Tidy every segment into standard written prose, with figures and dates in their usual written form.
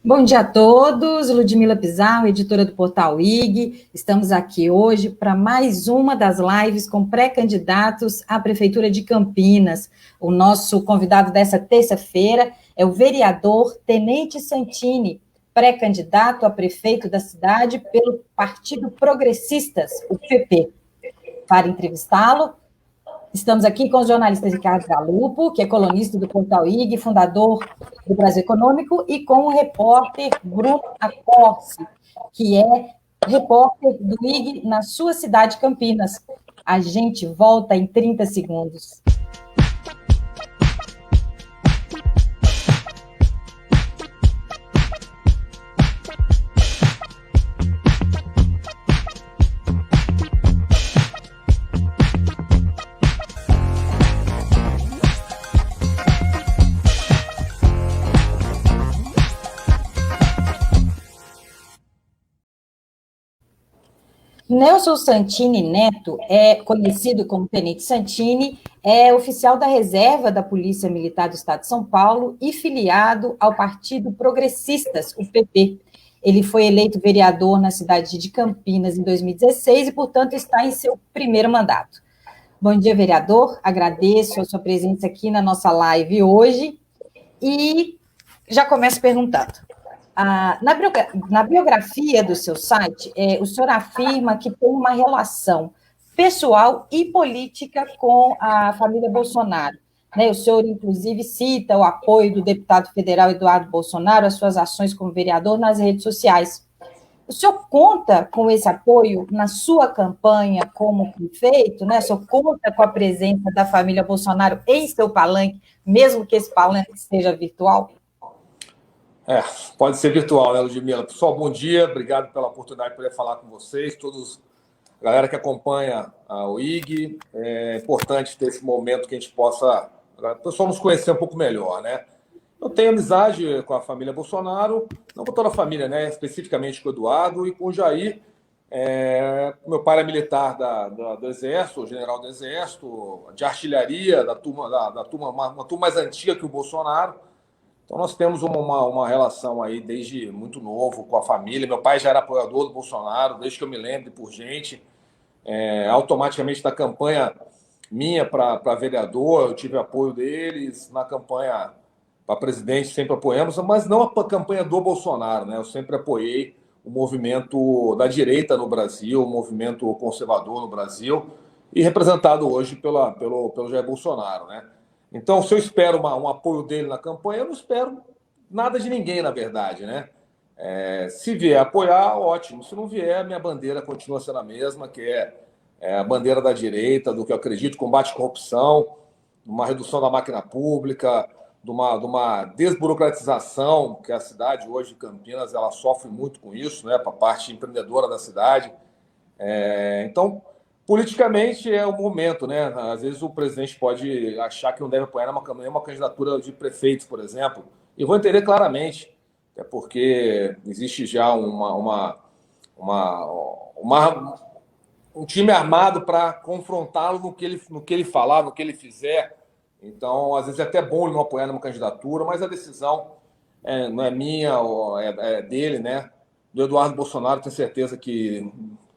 Bom dia a todos, Ludmila Pizarro, editora do Portal IG. Estamos aqui hoje para mais uma das lives com pré-candidatos à Prefeitura de Campinas. O nosso convidado dessa terça-feira é o vereador Tenente Santini, pré-candidato a prefeito da cidade pelo Partido Progressistas, o PP. Para entrevistá-lo, estamos aqui com o jornalista Ricardo Galupo, que é colunista do Portal IG, fundador do Brasil Econômico, e com o repórter Bruno Acorce, que é repórter do IG na sua cidade, Campinas. A gente volta em 30 segundos. Nelson Santini Neto é conhecido como Tenente Santini, é oficial da reserva da Polícia Militar do Estado de São Paulo e filiado ao Partido Progressistas, o PP. Ele foi eleito vereador na cidade de Campinas em 2016 e, portanto, está em seu primeiro mandato. Bom dia, vereador. Agradeço a sua presença aqui na nossa live hoje e já começo perguntando. Na biografia do seu site, o senhor afirma que tem uma relação pessoal e política com a família Bolsonaro. Né? O senhor, inclusive, cita o apoio do deputado federal Eduardo Bolsonaro às suas ações como vereador nas redes sociais. O senhor conta com esse apoio na sua campanha como prefeito? Né? O senhor conta com a presença da família Bolsonaro em seu palanque, mesmo que esse palanque seja virtual? Pode ser virtual, né, Ludmila? Pessoal, bom dia, obrigado pela oportunidade de poder falar com vocês, a galera que acompanha o IG. É importante ter esse momento que a gente possa, o pessoal nos conhecer um pouco melhor, né? Eu tenho amizade com a família Bolsonaro, não com toda a família, né? Especificamente com o Eduardo e com o Jair. Meu pai é militar do Exército, general do Exército, de artilharia, uma turma mais antiga que o Bolsonaro. Então, nós temos uma relação aí desde muito novo com a família. Meu pai já era apoiador do Bolsonaro, desde que eu me lembro, por gente. Automaticamente, na campanha minha para vereador, eu tive apoio deles. Na campanha para presidente, sempre apoiamos, mas não a campanha do Bolsonaro, né? Eu sempre apoiei o movimento da direita no Brasil, o movimento conservador no Brasil, e representado hoje pelo Jair Bolsonaro, né? Então, se eu espero um apoio dele na campanha, eu não espero nada de ninguém, na verdade, né? Se vier apoiar, ótimo. Se não vier, minha bandeira continua sendo a mesma, que é a bandeira da direita, do que eu acredito, combate à corrupção, uma redução da máquina pública, de uma desburocratização, que a cidade hoje de Campinas ela sofre muito com isso, né? Para a parte empreendedora da cidade. Então, politicamente é o momento, né? Às vezes o presidente pode achar que não deve apoiar uma candidatura de prefeito, por exemplo. E vou entender claramente, é porque existe já um time armado para confrontá-lo no que ele falar, no que ele fizer. Então, às vezes é até bom ele não apoiar numa candidatura, mas a decisão não é minha, é dele, né? Do Eduardo Bolsonaro, tenho certeza que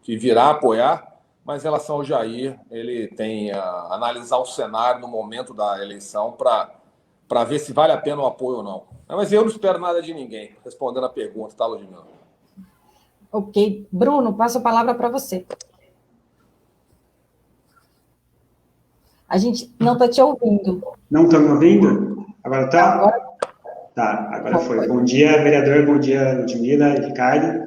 virá apoiar. Mas em relação ao Jair, ele tem a analisar o cenário no momento da eleição para ver se vale a pena o apoio ou não. Mas eu não espero nada de ninguém, respondendo a pergunta, tá, Ludmila? Ok. Bruno, passo a palavra para você. A gente não está te ouvindo. Não estão me ouvindo? Agora está? Agora... Tá, agora foi. Bom dia, vereador, bom dia, Ludmila e Ricardo.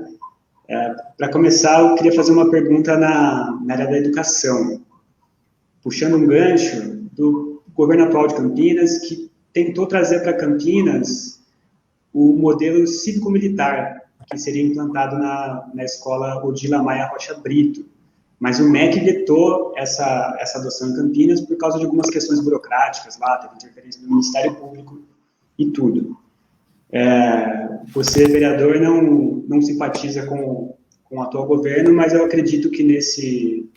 Para começar, eu queria fazer uma pergunta na área da educação, puxando um gancho do governo atual de Campinas, que tentou trazer para Campinas o modelo cívico-militar, que seria implantado na escola Odila Maia Rocha Brito. Mas o MEC vetou essa adoção em Campinas por causa de algumas questões burocráticas lá, teve interferência do Ministério Público e tudo. Você, vereador, não simpatiza com o atual governo, mas eu acredito que nesse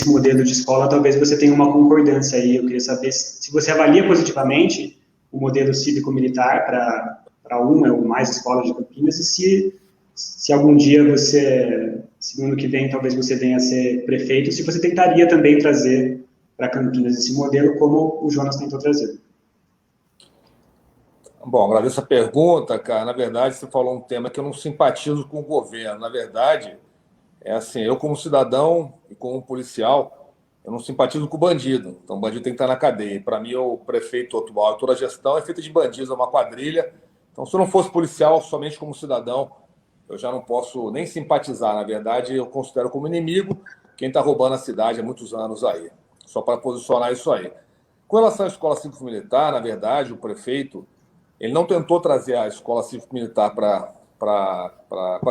modelo de escola talvez você tenha uma concordância aí. Eu queria saber se você avalia positivamente o modelo cívico-militar uma ou mais escolas de Campinas, e se algum dia você, se no ano que vem, talvez você venha a ser prefeito, se você tentaria também trazer para Campinas esse modelo, como o Jonas tentou trazer. Bom, agradeço a pergunta, cara. Na verdade, você falou um tema que eu não simpatizo com o governo. Na verdade, é assim, eu como cidadão e como policial, eu não simpatizo com o bandido. Então, o bandido tem que estar na cadeia. Para mim, o prefeito atual, toda a gestão é feita de bandidos, é uma quadrilha. Então, se eu não fosse policial, somente como cidadão, eu já não posso nem simpatizar. Na verdade, eu considero como inimigo quem está roubando a cidade há muitos anos aí. Só para posicionar isso aí. Com relação à escola cívico-militar, na verdade, o prefeito ele não tentou trazer a escola cívico-militar para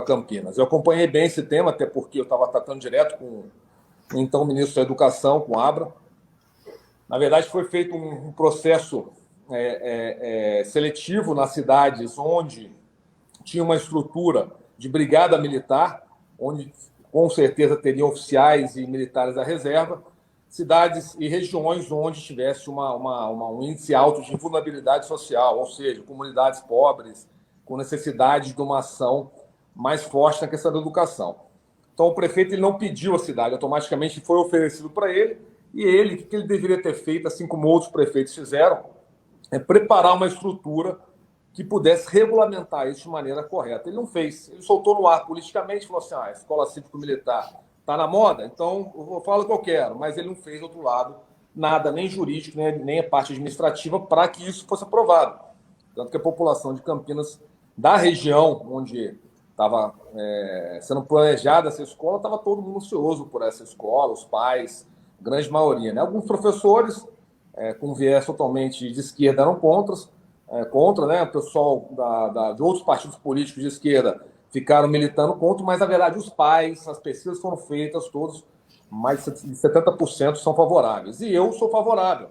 Campinas. Eu acompanhei bem esse tema, até porque eu estava tratando direto com o então ministro da Educação, com Abra. Na verdade, foi feito um processo seletivo nas cidades onde tinha uma estrutura de brigada militar, onde com certeza teriam oficiais e militares da reserva, cidades e regiões onde tivesse um índice alto de vulnerabilidade social, ou seja, comunidades pobres, com necessidade de uma ação mais forte na questão da educação. Então, o prefeito ele não pediu a cidade, automaticamente foi oferecido para ele, e ele, o que ele deveria ter feito, assim como outros prefeitos fizeram, é preparar uma estrutura que pudesse regulamentar isso de maneira correta. Ele não fez, ele soltou no ar politicamente, falou assim, a escola cívico-militar está na moda, então eu falo o que eu quero, mas ele não fez, do outro lado, nada, nem jurídico, nem a parte administrativa, para que isso fosse aprovado. Tanto que a população de Campinas, da região onde estava sendo planejada essa escola, estava todo mundo ansioso por essa escola, os pais, grande maioria. Né? Alguns professores, com viés totalmente de esquerda, eram contra, né? O pessoal de outros partidos políticos de esquerda ficaram militando contra, mas, na verdade, os pais, as pesquisas foram feitas, todos, mais de 70% são favoráveis. E eu sou favorável.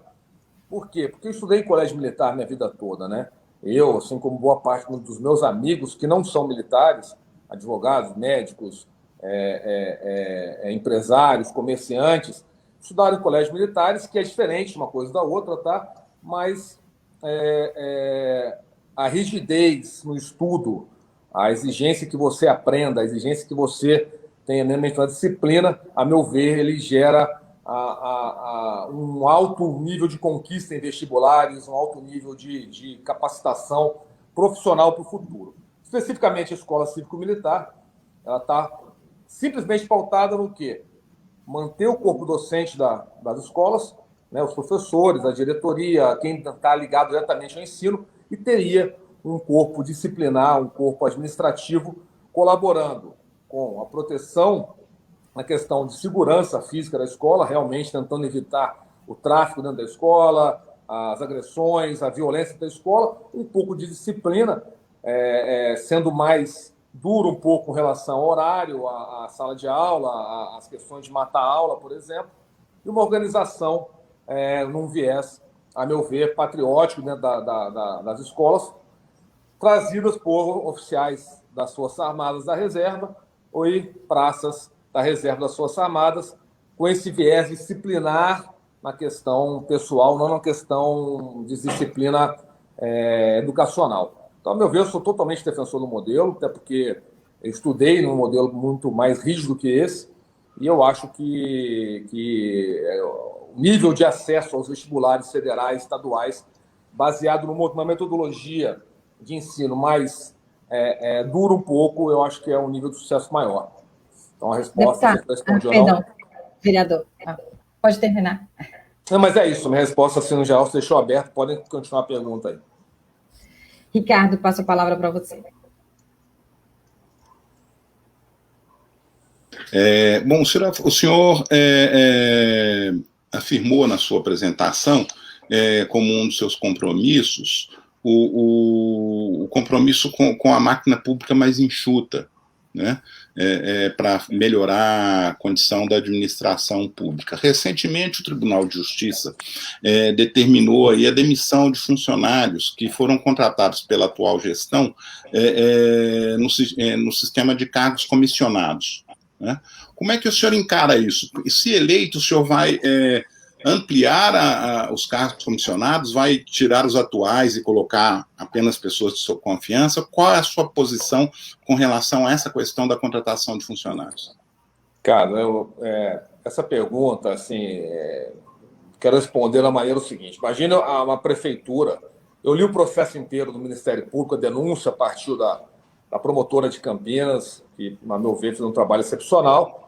Por quê? Porque eu estudei em colégio militar minha vida toda, né? Eu, assim como boa parte dos meus amigos que não são militares, advogados, médicos, empresários, comerciantes, estudaram em colégios militares, que é diferente uma coisa da outra, tá? Mas a rigidez no estudo, a exigência que você aprenda, a exigência que você tenha mesmo a disciplina, a meu ver, ele gera um alto nível de conquista em vestibulares, um alto nível de capacitação profissional para o futuro. Especificamente a escola cívico-militar, ela está simplesmente pautada no quê? Manter o corpo docente das escolas, né, os professores, a diretoria, quem está ligado diretamente ao ensino, e teria um corpo disciplinar, um corpo administrativo, colaborando com a proteção na questão de segurança física da escola, realmente tentando evitar o tráfico dentro da escola, as agressões, a violência da escola, um pouco de disciplina, sendo mais duro um pouco com relação ao horário, à sala de aula, às questões de matar a aula, por exemplo, e uma organização num viés, a meu ver, patriótico dentro das escolas, trazidas por oficiais das Forças Armadas da Reserva ou praças da Reserva das Forças Armadas, com esse viés disciplinar na questão pessoal, não na questão de disciplina educacional. Então, a meu ver, eu sou totalmente defensor do modelo, até porque eu estudei num modelo muito mais rígido que esse, e eu acho que o nível de acesso aos vestibulares federais, estaduais, baseado numa metodologia de ensino mais dura um pouco, eu acho que é um nível de sucesso maior. Então, a resposta... Perdão, vereador. Pode terminar. Não, mas é isso, minha resposta, assim, no geral, se deixou aberto, podem continuar a pergunta aí. Ricardo, passo a palavra para você. Bom, o senhor afirmou na sua apresentação, como um dos seus compromissos, o compromisso com a máquina pública mais enxuta, né? Para melhorar a condição da administração pública. Recentemente, o Tribunal de Justiça determinou aí a demissão de funcionários que foram contratados pela atual gestão no sistema de cargos comissionados, né? Como é que o senhor encara isso? Se eleito, o senhor vai ampliar os cargos comissionados, vai tirar os atuais e colocar apenas pessoas de sua confiança? Qual é a sua posição com relação a essa questão da contratação de funcionários? Cara, essa pergunta, assim, quero responder da maneira seguinte. Imagina uma prefeitura, eu li o processo inteiro do Ministério Público, a denúncia partiu da promotora de Campinas, que, a meu ver, fez um trabalho excepcional,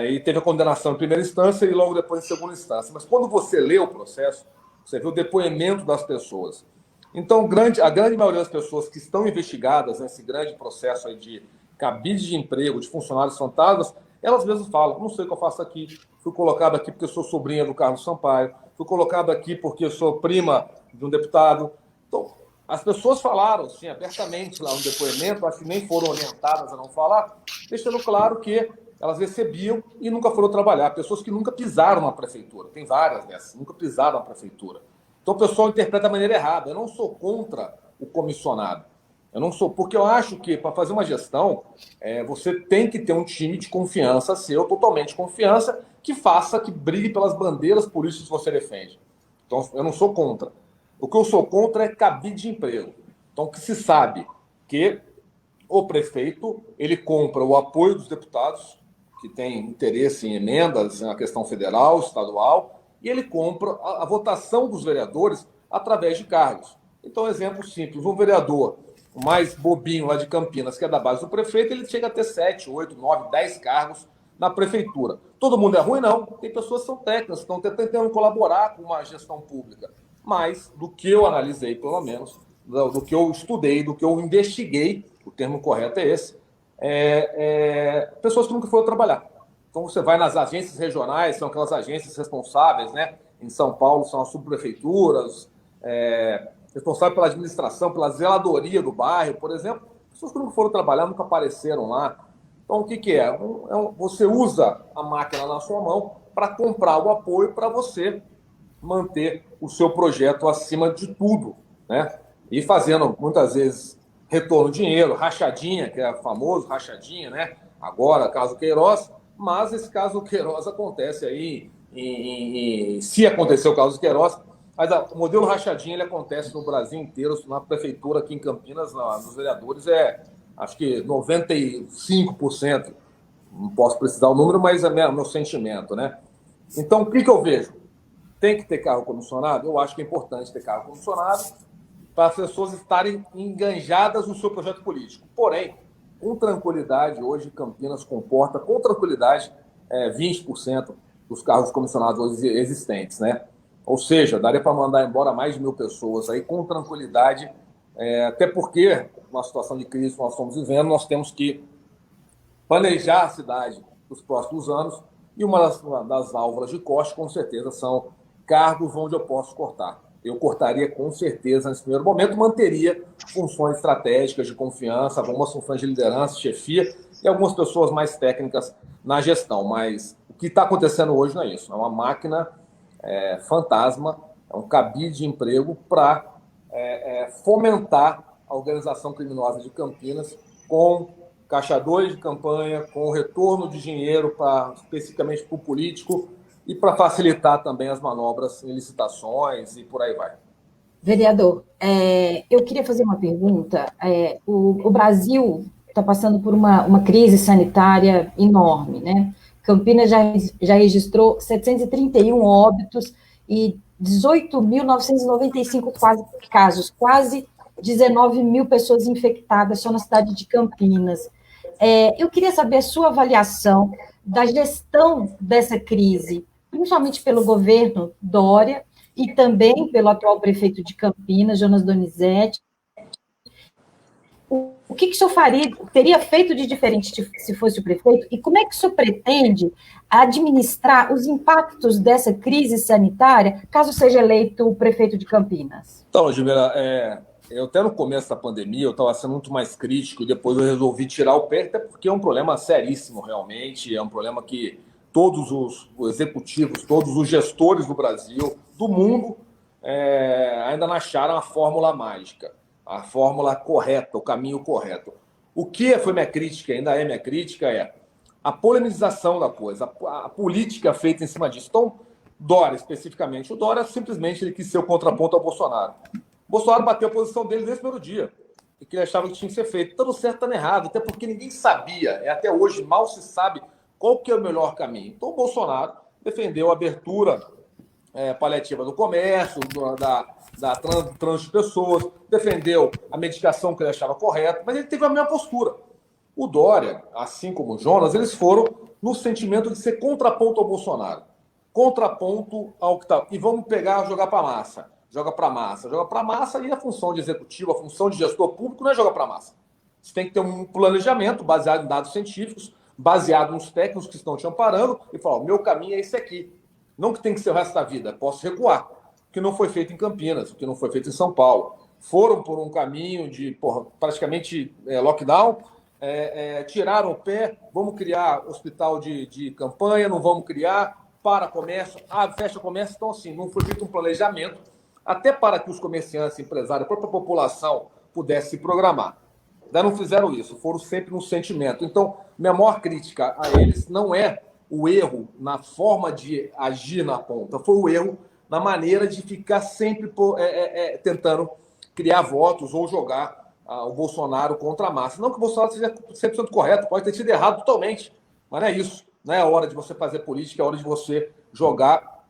e teve a condenação em primeira instância e logo depois em segunda instância. Mas quando você lê o processo, você vê o depoimento das pessoas. Então, a grande maioria das pessoas que estão investigadas nesse grande processo aí de cabide de emprego, de funcionários fantasmas, elas mesmas falam, não sei o que eu faço aqui, fui colocado aqui porque eu sou sobrinha do Carlos Sampaio, fui colocado aqui porque eu sou prima de um deputado. Então, as pessoas falaram, sim, abertamente lá no depoimento, acho que nem foram orientadas a não falar, deixando claro que elas recebiam e nunca foram trabalhar. Pessoas que nunca pisaram na prefeitura, tem várias dessas, nunca pisaram na prefeitura. Então o pessoal interpreta da maneira errada. Eu não sou contra o comissionado. Eu não sou, porque eu acho que para fazer uma gestão, você tem que ter um time de confiança seu, totalmente de confiança, que faça, que brigue pelas bandeiras políticas que você defende. Então eu não sou contra. O que eu sou contra é cabide de emprego. Então que se sabe que o prefeito, ele compra o apoio dos deputados, que têm interesse em emendas na questão federal, estadual, e ele compra a votação dos vereadores através de cargos. Então, exemplo simples, um vereador o mais bobinho lá de Campinas, que é da base do prefeito, ele chega a ter 7, 8, 9, 10 cargos na prefeitura. Todo mundo é ruim? Não. Tem pessoas que são técnicas, que estão tentando colaborar com uma gestão pública. Mas, do que eu analisei, pelo menos, do que eu estudei, do que eu investiguei, o termo correto é esse, pessoas que nunca foram trabalhar. Então, você vai nas agências regionais, são aquelas agências responsáveis, né? Em São Paulo são as subprefeituras, responsáveis pela administração, pela zeladoria do bairro, por exemplo. Pessoas que nunca foram trabalhar, nunca apareceram lá. Então, o que é? Você usa a máquina na sua mão para comprar o apoio para você manter o seu projeto acima de tudo, né? E fazendo, muitas vezes, retorno de dinheiro, rachadinha, que é famoso, rachadinha, né? Agora, caso Queiroz, mas esse caso Queiroz acontece aí, se acontecer o caso Queiroz, mas o modelo rachadinha ele acontece no Brasil inteiro, na prefeitura aqui em Campinas, nos vereadores, acho que 95%, não posso precisar o número, mas é meu sentimento, né? Então, o que eu vejo? Tem que ter cargo comissionado? Eu acho que é importante ter cargo comissionado para as pessoas estarem enganjadas no seu projeto político. Porém, com tranquilidade, hoje Campinas comporta, com tranquilidade, 20% dos cargos comissionados hoje existentes, né? Ou seja, daria para mandar embora mais de 1.000 pessoas aí com tranquilidade, até porque, numa situação de crise que nós estamos vivendo, nós temos que planejar a cidade nos próximos anos e uma das válvulas de corte, com certeza, são cargos onde eu posso cortar. Eu cortaria com certeza nesse primeiro momento, manteria funções estratégicas de confiança, algumas funções de liderança, chefia e algumas pessoas mais técnicas na gestão. Mas o que está acontecendo hoje não é isso. É uma máquina fantasma, é um cabide de emprego para fomentar a organização criminosa de Campinas com caixadores de campanha, com retorno de dinheiro especificamente para o político, e para facilitar também as manobras em licitações e por aí vai. Vereador, eu queria fazer uma pergunta. O Brasil está passando por uma crise sanitária enorme, né? Campinas já registrou 731 óbitos e 18.995 casos, quase 19.000 pessoas infectadas só na cidade de Campinas. Eu queria saber a sua avaliação da gestão dessa crise, principalmente pelo governo Dória e também pelo atual prefeito de Campinas, Jonas Donizete. O que o senhor teria feito de diferente se fosse o prefeito? E como é que o senhor pretende administrar os impactos dessa crise sanitária, caso seja eleito o prefeito de Campinas? Então, Gilmira, eu até no começo da pandemia eu estava sendo muito mais crítico e depois eu resolvi tirar o pé, até porque é um problema seríssimo realmente, é um problema que todos os executivos, todos os gestores do Brasil, do mundo, ainda não acharam a fórmula mágica, a fórmula correta, o caminho correto. O que foi minha crítica, ainda é minha crítica, é a polemização da coisa, a política feita em cima disso. Então, Dória, especificamente. O Dória, simplesmente, ele quis ser o contraponto ao Bolsonaro. O Bolsonaro bateu a posição dele desde o primeiro dia, e que ele achava que tinha que ser feito. Tanto certo, tanto errado, até porque ninguém sabia, até hoje mal se sabe qual que é o melhor caminho. Então, o Bolsonaro defendeu a abertura paliativa do comércio, da trânsito de pessoas, defendeu a medicação que ele achava correta, mas ele teve a mesma postura. O Dória, assim como o Jonas, eles foram no sentimento de ser contraponto ao Bolsonaro. Contraponto ao que está. E vamos pegar, jogar para a massa. Joga para a massa. Joga para a massa e a função de executivo, a função de gestor público não é jogar para a massa. Você tem que ter um planejamento baseado em dados científicos, baseado nos técnicos que estão te amparando e falar, o meu caminho é esse aqui. Não que tem que ser o resto da vida, posso recuar. O que não foi feito em Campinas, o que não foi feito em São Paulo. Foram por um caminho de praticamente lockdown, tiraram o pé, vamos criar hospital de campanha, não vamos criar, para comércio, fecha comércio. Então, assim, não foi feito um planejamento, até para que os comerciantes, empresários, a própria população pudesse se programar. Ainda não fizeram isso, foram sempre no sentimento. Então, minha maior crítica a eles não é o erro na forma de agir na ponta, foi o erro na maneira de ficar sempre tentando criar votos ou jogar o Bolsonaro contra a massa. Não que o Bolsonaro seja 100% correto, pode ter sido errado totalmente, mas não é isso. Não é a hora de você fazer política, é a hora de você jogar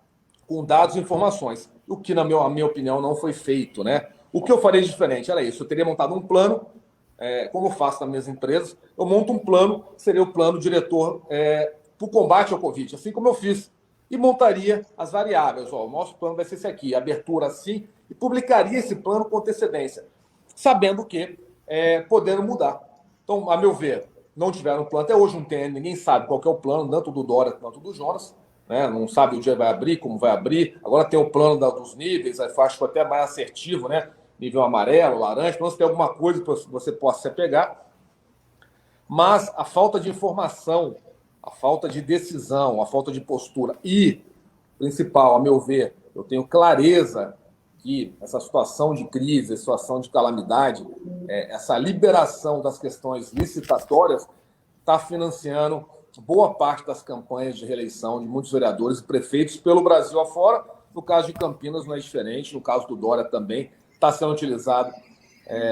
com dados e informações. O que, na minha opinião, não foi feito, né? O que eu faria diferente era isso. Eu teria montado um plano, como eu faço nas minhas empresas, eu monto um plano, seria o plano diretor para o combate ao Covid, assim como eu fiz. E montaria as variáveis. O nosso plano vai ser esse aqui, abertura assim, e publicaria esse plano com antecedência, sabendo que podendo mudar. Então, a meu ver, não tiveram plano. Até hoje não tem, ninguém sabe qual que é o plano, tanto do Dória quanto do Jonas. Né? Não sabe o dia vai abrir, como vai abrir. Agora tem o plano dos níveis, acho que até mais assertivo, né? Nível amarelo, laranja, então se tem alguma coisa que você possa se apegar. Mas a falta de informação, a falta de decisão, a falta de postura e, principal, a meu ver, eu tenho clareza que essa situação de crise, essa situação de calamidade, essa liberação das questões licitatórias está financiando boa parte das campanhas de reeleição de muitos vereadores e prefeitos pelo Brasil afora. No caso de Campinas não é diferente, no caso do Dória também está sendo utilizado.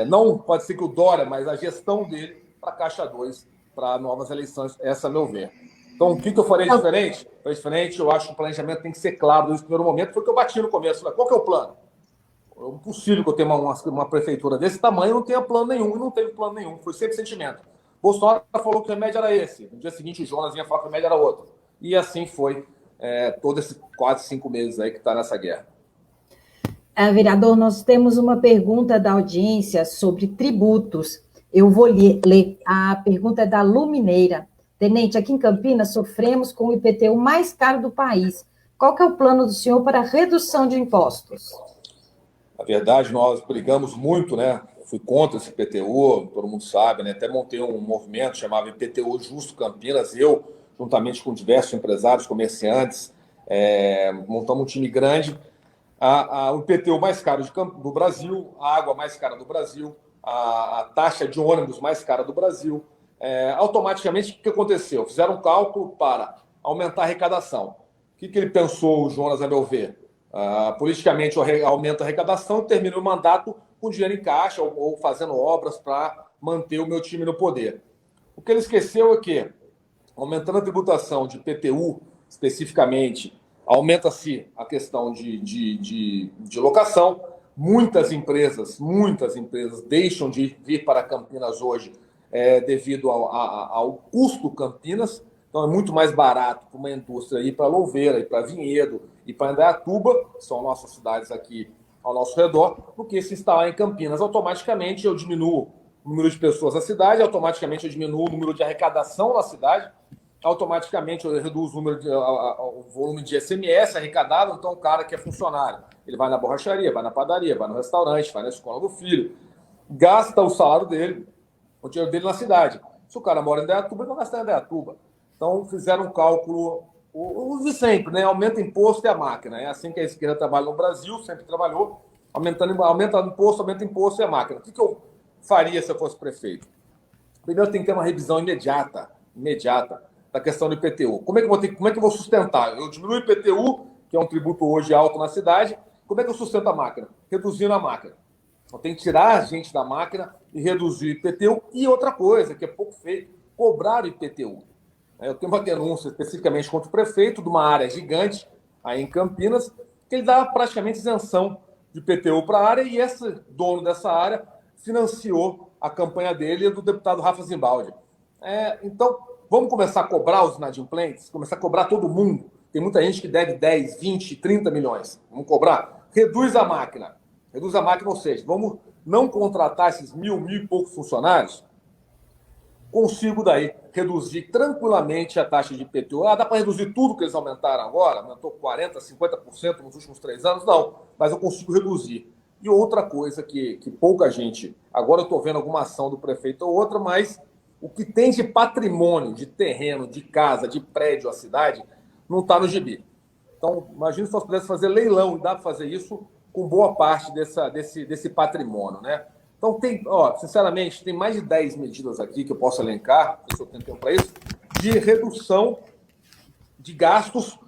Não pode ser que o Dória, mas a gestão dele para Caixa 2, para novas eleições, essa a meu ver. Então, o que eu farei diferente? Foi diferente, eu acho que o planejamento tem que ser claro nesse primeiro momento, foi o que eu bati no começo. Qual que é o plano? É impossível que eu tenha uma prefeitura desse tamanho e não tenha plano nenhum, e não teve plano nenhum, foi sempre sentimento. Bolsonaro falou que o remédio era esse, no dia seguinte o Jonas vinha falar que o remédio era outro. E assim foi todos esses quase 5 meses aí que está nessa guerra. Vereador, nós temos uma pergunta da audiência sobre tributos. Eu vou ler. A pergunta é da Lumineira. Tenente, aqui em Campinas sofremos com o IPTU mais caro do país. Qual que é o plano do senhor para a redução de impostos? Na verdade, nós brigamos muito, né? Eu fui contra esse IPTU, todo mundo sabe, né? Até montei um movimento chamado IPTU Justo Campinas. Eu, juntamente com diversos empresários, comerciantes, montamos um time grande. O IPTU mais caro do Brasil, a água mais cara do Brasil, a taxa de ônibus mais cara do Brasil. Automaticamente, o que aconteceu? Fizeram um cálculo para aumentar a arrecadação. O que ele pensou, o Jonas, a meu ver? Politicamente, aumenta a arrecadação e termina o mandato com dinheiro em caixa ou fazendo obras para manter o meu time no poder. O que ele esqueceu é que, aumentando a tributação de IPTU, especificamente, aumenta-se a questão de locação. Muitas empresas deixam de vir para Campinas hoje devido ao custo Campinas. Então, é muito mais barato para uma indústria ir para Louveira, ir para Vinhedo, ir para Indaiatuba, que são nossas cidades aqui ao nosso redor, do que se instalar em Campinas. Automaticamente, eu diminuo o número de pessoas na cidade, automaticamente eu diminuo o número de arrecadação na cidade, automaticamente eu reduzo o volume de SMS arrecadado. Então, o cara que é funcionário, ele vai na borracharia, vai na padaria, vai no restaurante, vai na escola do filho, gasta o salário dele, o dinheiro dele na cidade. Se o cara mora em Indaiatuba, ele vai gastar em Indaiatuba. Então, fizeram um cálculo, o de sempre, né? Aumenta imposto e a máquina. É assim que a esquerda trabalha no Brasil, sempre trabalhou. Aumenta imposto e a máquina. O que eu faria se eu fosse prefeito? Primeiro, tem que ter uma revisão imediata da questão do IPTU. Como é que eu vou sustentar? Eu diminuo o IPTU que é um tributo hoje alto na cidade. Como é que eu sustento a máquina? Reduzindo a máquina. Então, tem que tirar a gente da máquina e reduzir o IPTU. E outra coisa, que é pouco feito, cobrar o IPTU. Eu tenho uma denúncia especificamente contra o prefeito de uma área gigante, aí em Campinas, que ele dá praticamente isenção de IPTU para a área, e esse dono dessa área financiou a campanha dele e do deputado Rafa Zimbaldi. Então, vamos começar a cobrar os inadimplentes, começar a cobrar todo mundo. Tem muita gente que deve 10, 20, 30 milhões. Vamos cobrar? Reduz a máquina. Reduz a máquina, ou seja, vamos não contratar esses mil e poucos funcionários. Consigo daí reduzir tranquilamente a taxa de IPTU. Dá para reduzir tudo que eles aumentaram agora? Aumentou 40%, 50% nos últimos 3 anos? Não, mas eu consigo reduzir. E outra coisa que pouca gente... Agora eu estou vendo alguma ação do prefeito ou outra, mas o que tem de patrimônio, de terreno, de casa, de prédio, a cidade, não está no gibi. Então, imagina se nós pudéssemos fazer leilão, e dá para fazer isso com boa parte desse patrimônio, né? Então, sinceramente, tem mais de 10 medidas aqui que eu posso elencar, se eu tenho tempo para isso, de redução de gastos,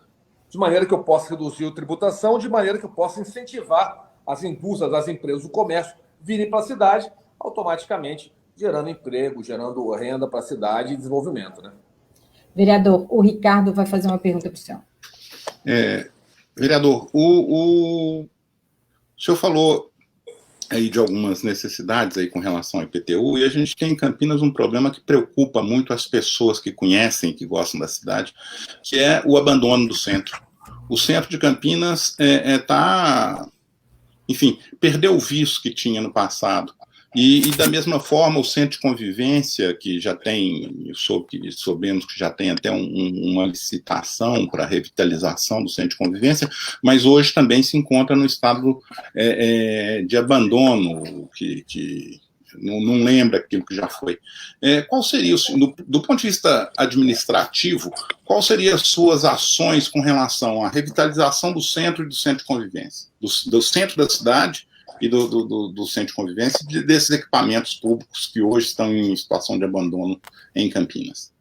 de maneira que eu possa reduzir a tributação, de maneira que eu possa incentivar as indústrias, as empresas, o comércio, virem para a cidade, automaticamente gerando emprego, gerando renda para a cidade e desenvolvimento, né? Vereador, o Ricardo vai fazer uma pergunta para o senhor. Vereador, o senhor falou aí de algumas necessidades aí com relação ao IPTU, e a gente tem em Campinas um problema que preocupa muito as pessoas que conhecem, que gostam da cidade, que é o abandono do centro. O centro de Campinas enfim, perdeu o viço que tinha no passado. E da mesma forma, o centro de convivência, que já tem, soubemos que já tem até uma licitação para a revitalização do centro de convivência, mas hoje também se encontra no estado de abandono, que não lembra aquilo que já foi. Qual seria, do ponto de vista administrativo, qual seriam as suas ações com relação à revitalização do centro e do centro de convivência? Do centro da cidade e do centro de convivência, desses equipamentos públicos que hoje estão em situação de abandono em Campinas.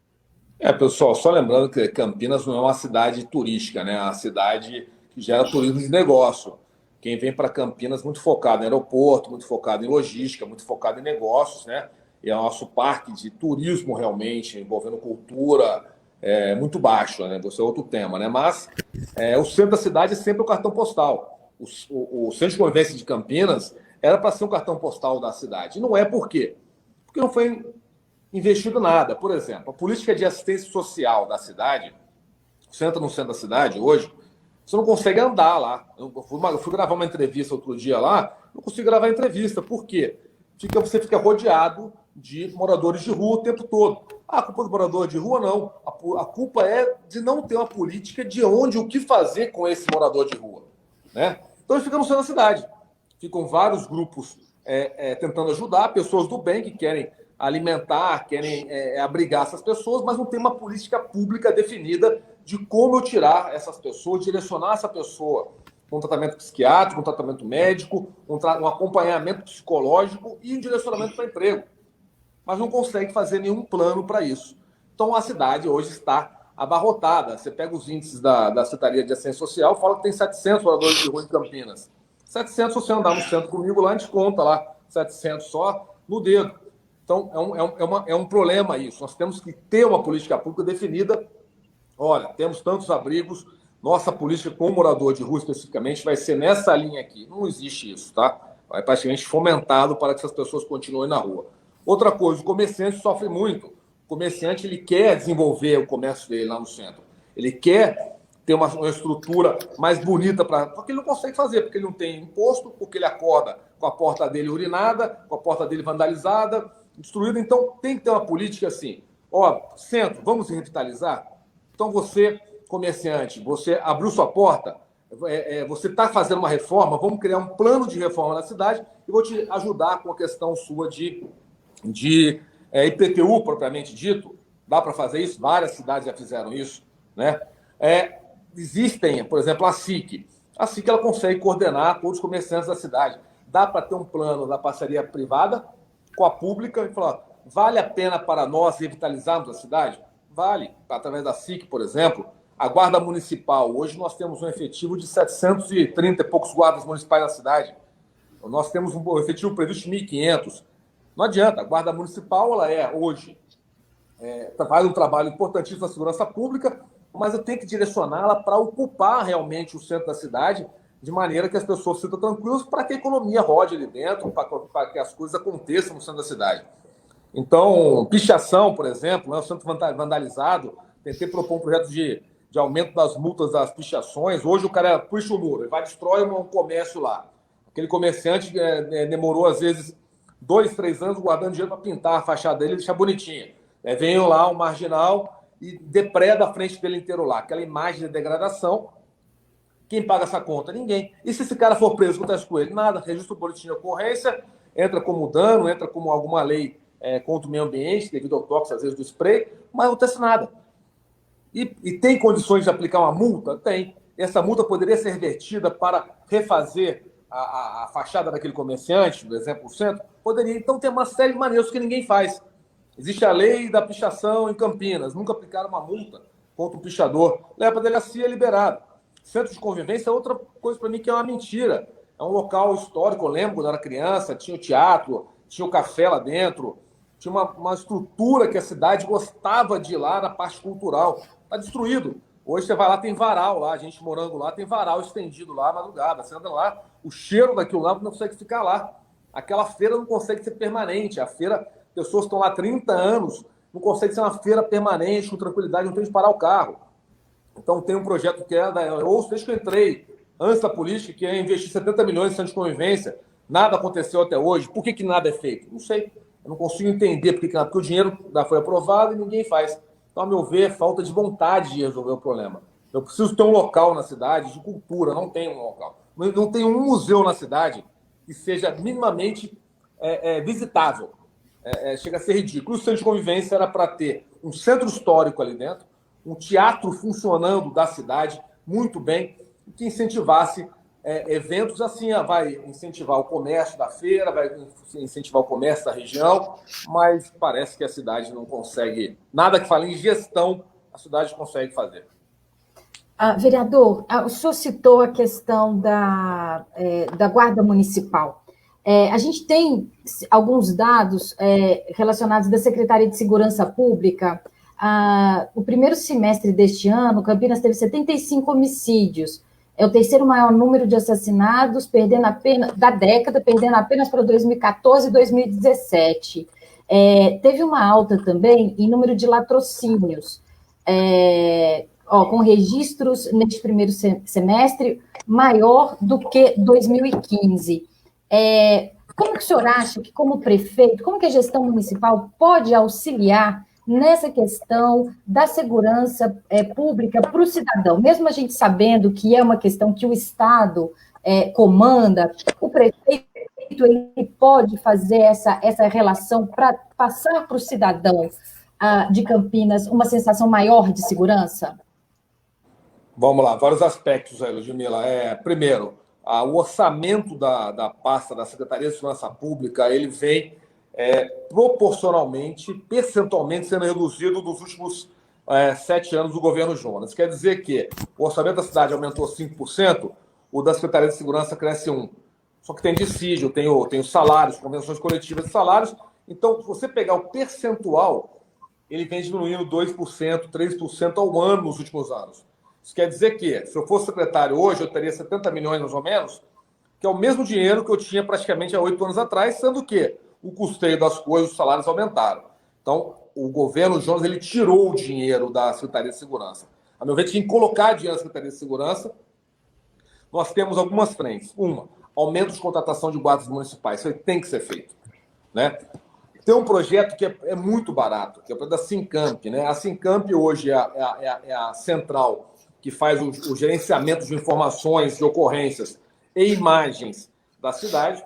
Pessoal, só lembrando que Campinas não é uma cidade turística, né? É uma cidade que gera turismo de negócio. Quem vem para Campinas muito focado em aeroporto, muito focado em logística, muito focado em negócios, né? E é o nosso parque de turismo realmente, envolvendo cultura, muito baixo, né? Esse é outro tema, né? Mas o centro da cidade é sempre o cartão postal. O Centro de Convivência de Campinas era para ser um cartão postal da cidade. E não é por quê? Porque não foi investido nada. Por exemplo, a política de assistência social da cidade, você entra no centro da cidade hoje, você não consegue andar lá. Eu fui gravar uma entrevista outro dia lá, não consigo gravar a entrevista. Por quê? Você fica rodeado de moradores de rua o tempo todo. A culpa do morador de rua, não. A culpa é de não ter uma política de o que fazer com esse morador de rua, né? Então, eles ficam no centro da cidade. Ficam vários grupos tentando ajudar, pessoas do bem que querem alimentar, querem abrigar essas pessoas, mas não tem uma política pública definida de como eu tirar essas pessoas, direcionar essa pessoa com um tratamento psiquiátrico, um tratamento médico, um acompanhamento psicológico e um direcionamento para emprego. Mas não consegue fazer nenhum plano para isso. Então, a cidade hoje está abarrotada. Você pega os índices da Secretaria de Assistência Social, fala que tem 700 moradores de rua em Campinas. 700, se você andar no centro comigo, lá a gente conta lá, 700 só no dedo. Então, é um problema isso. Nós temos que ter uma política pública definida. Olha, temos tantos abrigos, nossa política com o morador de rua especificamente vai ser nessa linha aqui. Não existe isso, tá? Vai praticamente fomentado para que essas pessoas continuem na rua. Outra coisa, o comerciante sofre muito. O comerciante, ele quer desenvolver o comércio dele lá no centro. Ele quer ter uma estrutura mais bonita, porque ele não consegue fazer, porque ele não tem imposto, porque ele acorda com a porta dele urinada, com a porta dele vandalizada, destruída. Então, tem que ter uma política assim. Centro, vamos revitalizar? Então, você, comerciante, você abriu sua porta, você está fazendo uma reforma, vamos criar um plano de reforma na cidade e vou te ajudar com a questão sua de IPTU, propriamente dito. Dá para fazer isso? Várias cidades já fizeram isso, né? Existem, por exemplo, a SIC. A SIC ela consegue coordenar todos os comerciantes da cidade. Dá para ter um plano da parceria privada com a pública e falar, vale a pena para nós revitalizarmos a cidade? Vale. Através da SIC, por exemplo, A Guarda Municipal, hoje nós temos um efetivo de 730 e poucos guardas municipais na cidade. Nós temos um efetivo previsto de 1.500. Não adianta, a Guarda Municipal, ela hoje, faz um trabalho importantíssimo na segurança pública, mas eu tenho que direcioná-la para ocupar realmente o centro da cidade, de maneira que as pessoas se sintam tranquilas, para que a economia rode ali dentro, para que as coisas aconteçam no centro da cidade. Então, pichação, por exemplo, o centro vandalizado, tentei propor um projeto de aumento das multas das pichações. Hoje o cara puxa o muro, ele vai destrói um comércio lá. Aquele comerciante demorou, às vezes, 2, 3 anos guardando dinheiro para pintar a fachada dele e deixar bonitinha. Vem lá um marginal e depreda a frente dele inteiro lá. Aquela imagem de degradação. Quem paga essa conta? Ninguém. E se esse cara for preso, o que acontece com ele? Nada. Registra o boletim de ocorrência, entra como dano, entra como alguma lei contra o meio ambiente, devido ao tóxico, às vezes, do spray, mas não acontece nada. E tem condições de aplicar uma multa? Tem. Essa multa poderia ser revertida para refazer a fachada daquele comerciante, do exemplo do centro? Poderia. Então tem uma série de maneiras que ninguém faz. Existe a lei da pichação em Campinas. Nunca aplicaram uma multa contra um pichador. Leva para a delegacia, liberado. Centro de convivência é outra coisa para mim que é uma mentira. É um local histórico, eu lembro quando eu era criança, tinha o teatro, tinha o café lá dentro, tinha uma estrutura que a cidade gostava de ir lá na parte cultural. Está destruído. Hoje você vai lá, tem varal lá, a gente morando lá, tem varal estendido lá, madrugada. Você anda lá, o cheiro daquilo lá não consegue ficar lá. Aquela feira não consegue ser permanente. A feira, pessoas estão lá há 30 anos, não consegue ser uma feira permanente, com tranquilidade, não tem de parar o carro. Então tem um projeto que eu ouço desde que eu entrei, antes da política, que é investir 70 milhões em centro de convivência. Nada aconteceu até hoje. Por que nada é feito? Não sei. Eu não consigo entender porque o dinheiro foi aprovado e ninguém faz. Então, a meu ver, falta de vontade de resolver o problema. Eu preciso ter um local na cidade de cultura, não tem um local. Não tem um museu na cidade que seja minimamente visitável. Chega a ser ridículo. O centro de convivência era para ter um centro histórico ali dentro, um teatro funcionando da cidade muito bem, que incentivasse eventos assim, vai incentivar o comércio da feira, vai incentivar o comércio da região, mas parece que a cidade não consegue, nada que fale em gestão, a cidade consegue fazer. Vereador, o senhor citou a questão da Guarda Municipal. A gente tem alguns dados relacionados da Secretaria de Segurança Pública. O primeiro semestre deste ano, Campinas teve 75 homicídios. É o terceiro maior número de assassinados, perdendo apenas para 2014 e 2017. Teve uma alta também em número de latrocínios, com registros neste primeiro semestre maior do que 2015. Como que o senhor acha que, como prefeito, como que a gestão municipal pode auxiliar nessa questão da segurança pública para o cidadão, mesmo a gente sabendo que é uma questão que o Estado comanda, o prefeito ele pode fazer essa relação para passar para o cidadão de Campinas uma sensação maior de segurança? Vamos lá, vários aspectos aí, Ludmila. Primeiro, o orçamento da pasta da Secretaria de Segurança Pública, ele vem proporcionalmente, percentualmente, sendo reduzido nos últimos 7 anos do governo Jonas. Quer dizer que o orçamento da cidade aumentou 5%, o da Secretaria de Segurança cresce 1%. Só que tem dissídio, tem salários, convenções coletivas de salários. Então, se você pegar o percentual, ele vem diminuindo 2%, 3% ao ano nos últimos anos. Isso quer dizer que, se eu fosse secretário hoje, eu teria 70 milhões, mais ou menos, que é o mesmo dinheiro que eu tinha praticamente há 8 anos atrás, sendo que o custeio das coisas, os salários aumentaram. Então, o governo Jonas, ele tirou o dinheiro da Secretaria de Segurança. A meu ver, tinha que colocar dinheiro na Secretaria de Segurança. Nós temos algumas frentes. Uma, aumento de contratação de guardas municipais. Isso tem que ser feito, né? Tem um projeto que é muito barato, que é o projeto da Sincamp, né? A Sincamp hoje é a central que faz o gerenciamento de informações, de ocorrências e imagens da cidade,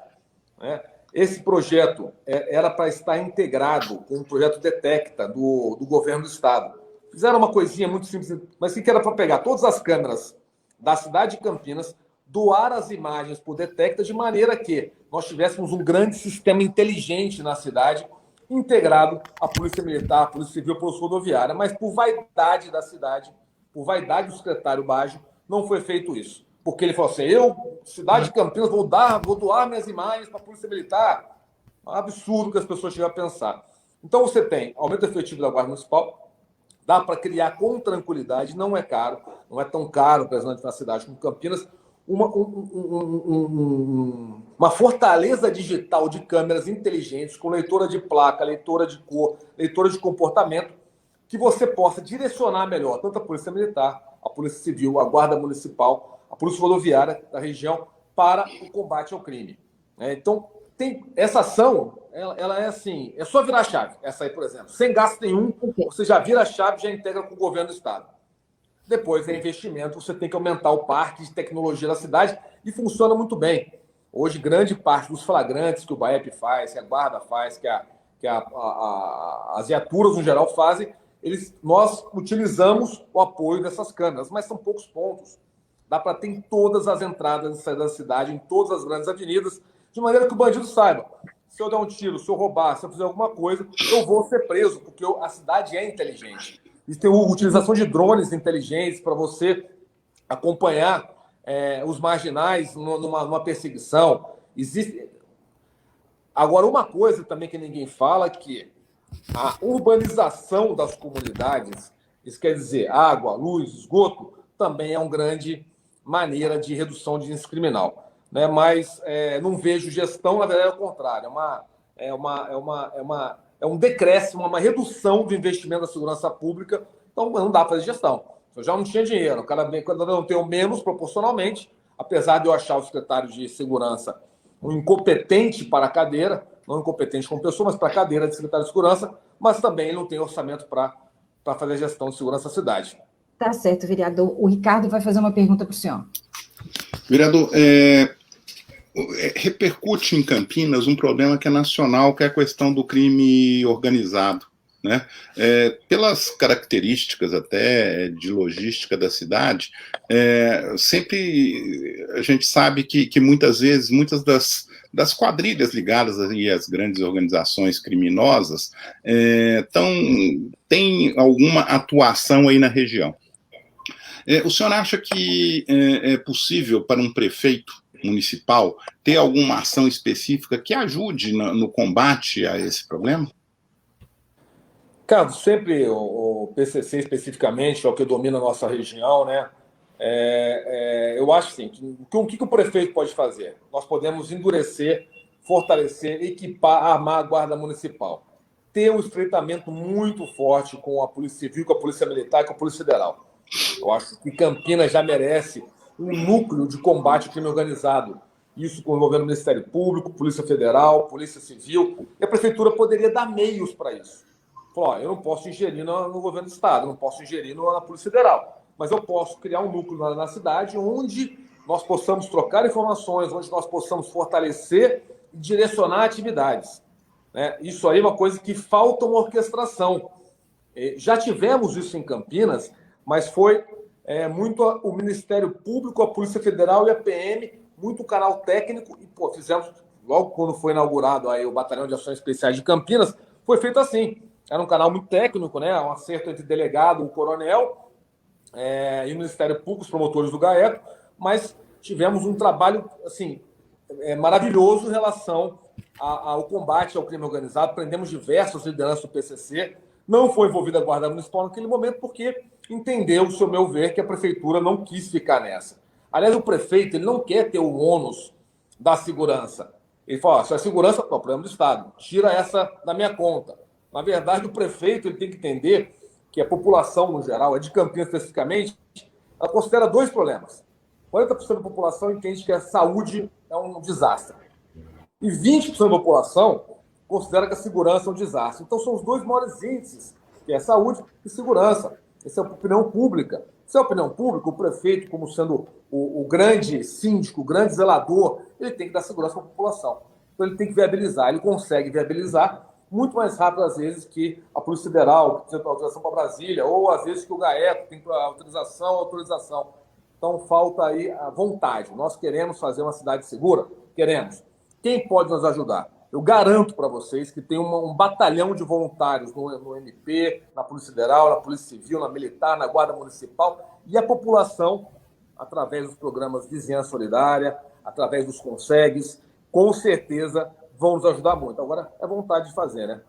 né? Esse projeto era para estar integrado com o projeto Detecta do governo do Estado. Fizeram uma coisinha muito simples, mas que era para pegar todas as câmeras da cidade de Campinas, doar as imagens para o Detecta, de maneira que nós tivéssemos um grande sistema inteligente na cidade, integrado à Polícia Militar, à Polícia Civil, à Polícia Rodoviária, mas por vaidade da cidade, por vaidade do secretário Baggio, não foi feito isso. Porque ele falou assim, eu, cidade de Campinas, vou doar minhas imagens para a Polícia Militar. É um absurdo que as pessoas chegam a pensar. Então você tem aumento efetivo da Guarda Municipal, dá para criar com tranquilidade, não é caro, não é tão caro, por exemplo, na cidade como Campinas, uma fortaleza digital de câmeras inteligentes, com leitora de placa, leitora de cor, leitora de comportamento, que você possa direcionar melhor tanto a Polícia Militar, a Polícia Civil, a Guarda Municipal, a Polícia Rodoviária da região para o combate ao crime. Então, essa ação, ela é assim, é só virar a chave. Essa aí, por exemplo, sem gasto nenhum, você já vira a chave, já integra com o governo do Estado. Depois é investimento, você tem que aumentar o parque de tecnologia da cidade e funciona muito bem. Hoje, grande parte dos flagrantes que o BAEP faz, que a Guarda faz, que as viaturas no geral fazem, nós utilizamos o apoio dessas câmeras, mas são poucos pontos. Dá para ter em todas as entradas e saídas da cidade, em todas as grandes avenidas, de maneira que o bandido saiba. Se eu der um tiro, se eu roubar, se eu fizer alguma coisa, eu vou ser preso, porque a cidade é inteligente. E tem a utilização de drones inteligentes para você acompanhar os marginais numa perseguição. Existe. Agora, uma coisa também que ninguém fala, que a urbanização das comunidades, isso quer dizer água, luz, esgoto, também é uma grande maneira de redução de índice criminal. Né? Mas não vejo gestão, na verdade é o contrário. É um decréscimo, uma redução do investimento da segurança pública, então não dá para fazer gestão. Eu já não tinha dinheiro, cada não tenho menos proporcionalmente, apesar de eu achar o secretário de Segurança um incompetente para a cadeira, não incompetente como pessoa, mas para a cadeira de secretário de Segurança, mas também não tem orçamento para fazer gestão de segurança da cidade. Tá certo, vereador. O Ricardo vai fazer uma pergunta para o senhor. Vereador, repercute em Campinas um problema que é nacional, que é a questão do crime organizado, né? Pelas características até de logística da cidade, sempre a gente sabe que muitas vezes, muitas das quadrilhas ligadas aí às grandes organizações criminosas tem alguma atuação aí na região. O senhor acha que é possível para um prefeito municipal ter alguma ação específica que ajude no combate a esse problema? Carlos, sempre o PCC especificamente, é o que domina a nossa região, né? Eu acho assim, o que o prefeito pode fazer? Nós podemos endurecer, fortalecer, equipar, armar a Guarda Municipal. Ter um estreitamento muito forte com a Polícia Civil, com a Polícia Militar e com a Polícia Federal. Eu acho que Campinas já merece um núcleo de combate ao crime organizado. Isso envolvendo o Ministério Público, Polícia Federal, Polícia Civil. E a Prefeitura poderia dar meios para isso. Falou, eu não posso ingerir no governo do Estado, não posso ingerir na Polícia Federal, mas eu posso criar um núcleo na cidade onde nós possamos trocar informações, onde nós possamos fortalecer e direcionar atividades. Né? Isso aí é uma coisa que falta uma orquestração. Já tivemos isso em Campinas, mas foi muito o Ministério Público, a Polícia Federal e a PM, muito o canal técnico, e fizemos, logo quando foi inaugurado aí o Batalhão de Ações Especiais de Campinas, foi feito assim. Era um canal muito técnico, né? Um acerto entre delegado, o coronel, e o Ministério Público, os promotores do GAECO, mas tivemos um trabalho assim, maravilhoso em relação ao combate ao crime organizado. Prendemos diversas lideranças do PCC. Não foi envolvida a Guarda Municipal naquele momento porque entendeu, se ao meu ver, que a Prefeitura não quis ficar nessa. Aliás, o prefeito ele não quer ter o ônus da segurança. Ele fala, se a segurança é o problema do Estado, tira essa da minha conta. Na verdade, o prefeito ele tem que entender que a população, no geral, de Campinas especificamente, ela considera dois problemas. 40% da população entende que a saúde é um desastre. E 20% da população considera que a segurança é um desastre. Então, são os dois maiores índices, que é saúde e segurança. Essa é a opinião pública. Se é a opinião pública, o prefeito, como sendo o grande síndico, o grande zelador, ele tem que dar segurança para a população. Então, ele tem que viabilizar. Ele consegue viabilizar muito mais rápido, às vezes, que a Polícia Federal, que precisa de autorização para Brasília, ou, às vezes, que o GAECO tem autorização. Então, falta aí a vontade. Nós queremos fazer uma cidade segura? Queremos. Quem pode nos ajudar? Eu garanto para vocês que tem um batalhão de voluntários no MP, na Polícia Federal, na Polícia Civil, na Militar, na Guarda Municipal, e a população, através dos programas Vizinhança Solidária, através dos CONSEGs, com certeza vão nos ajudar muito. Agora, é vontade de fazer, né?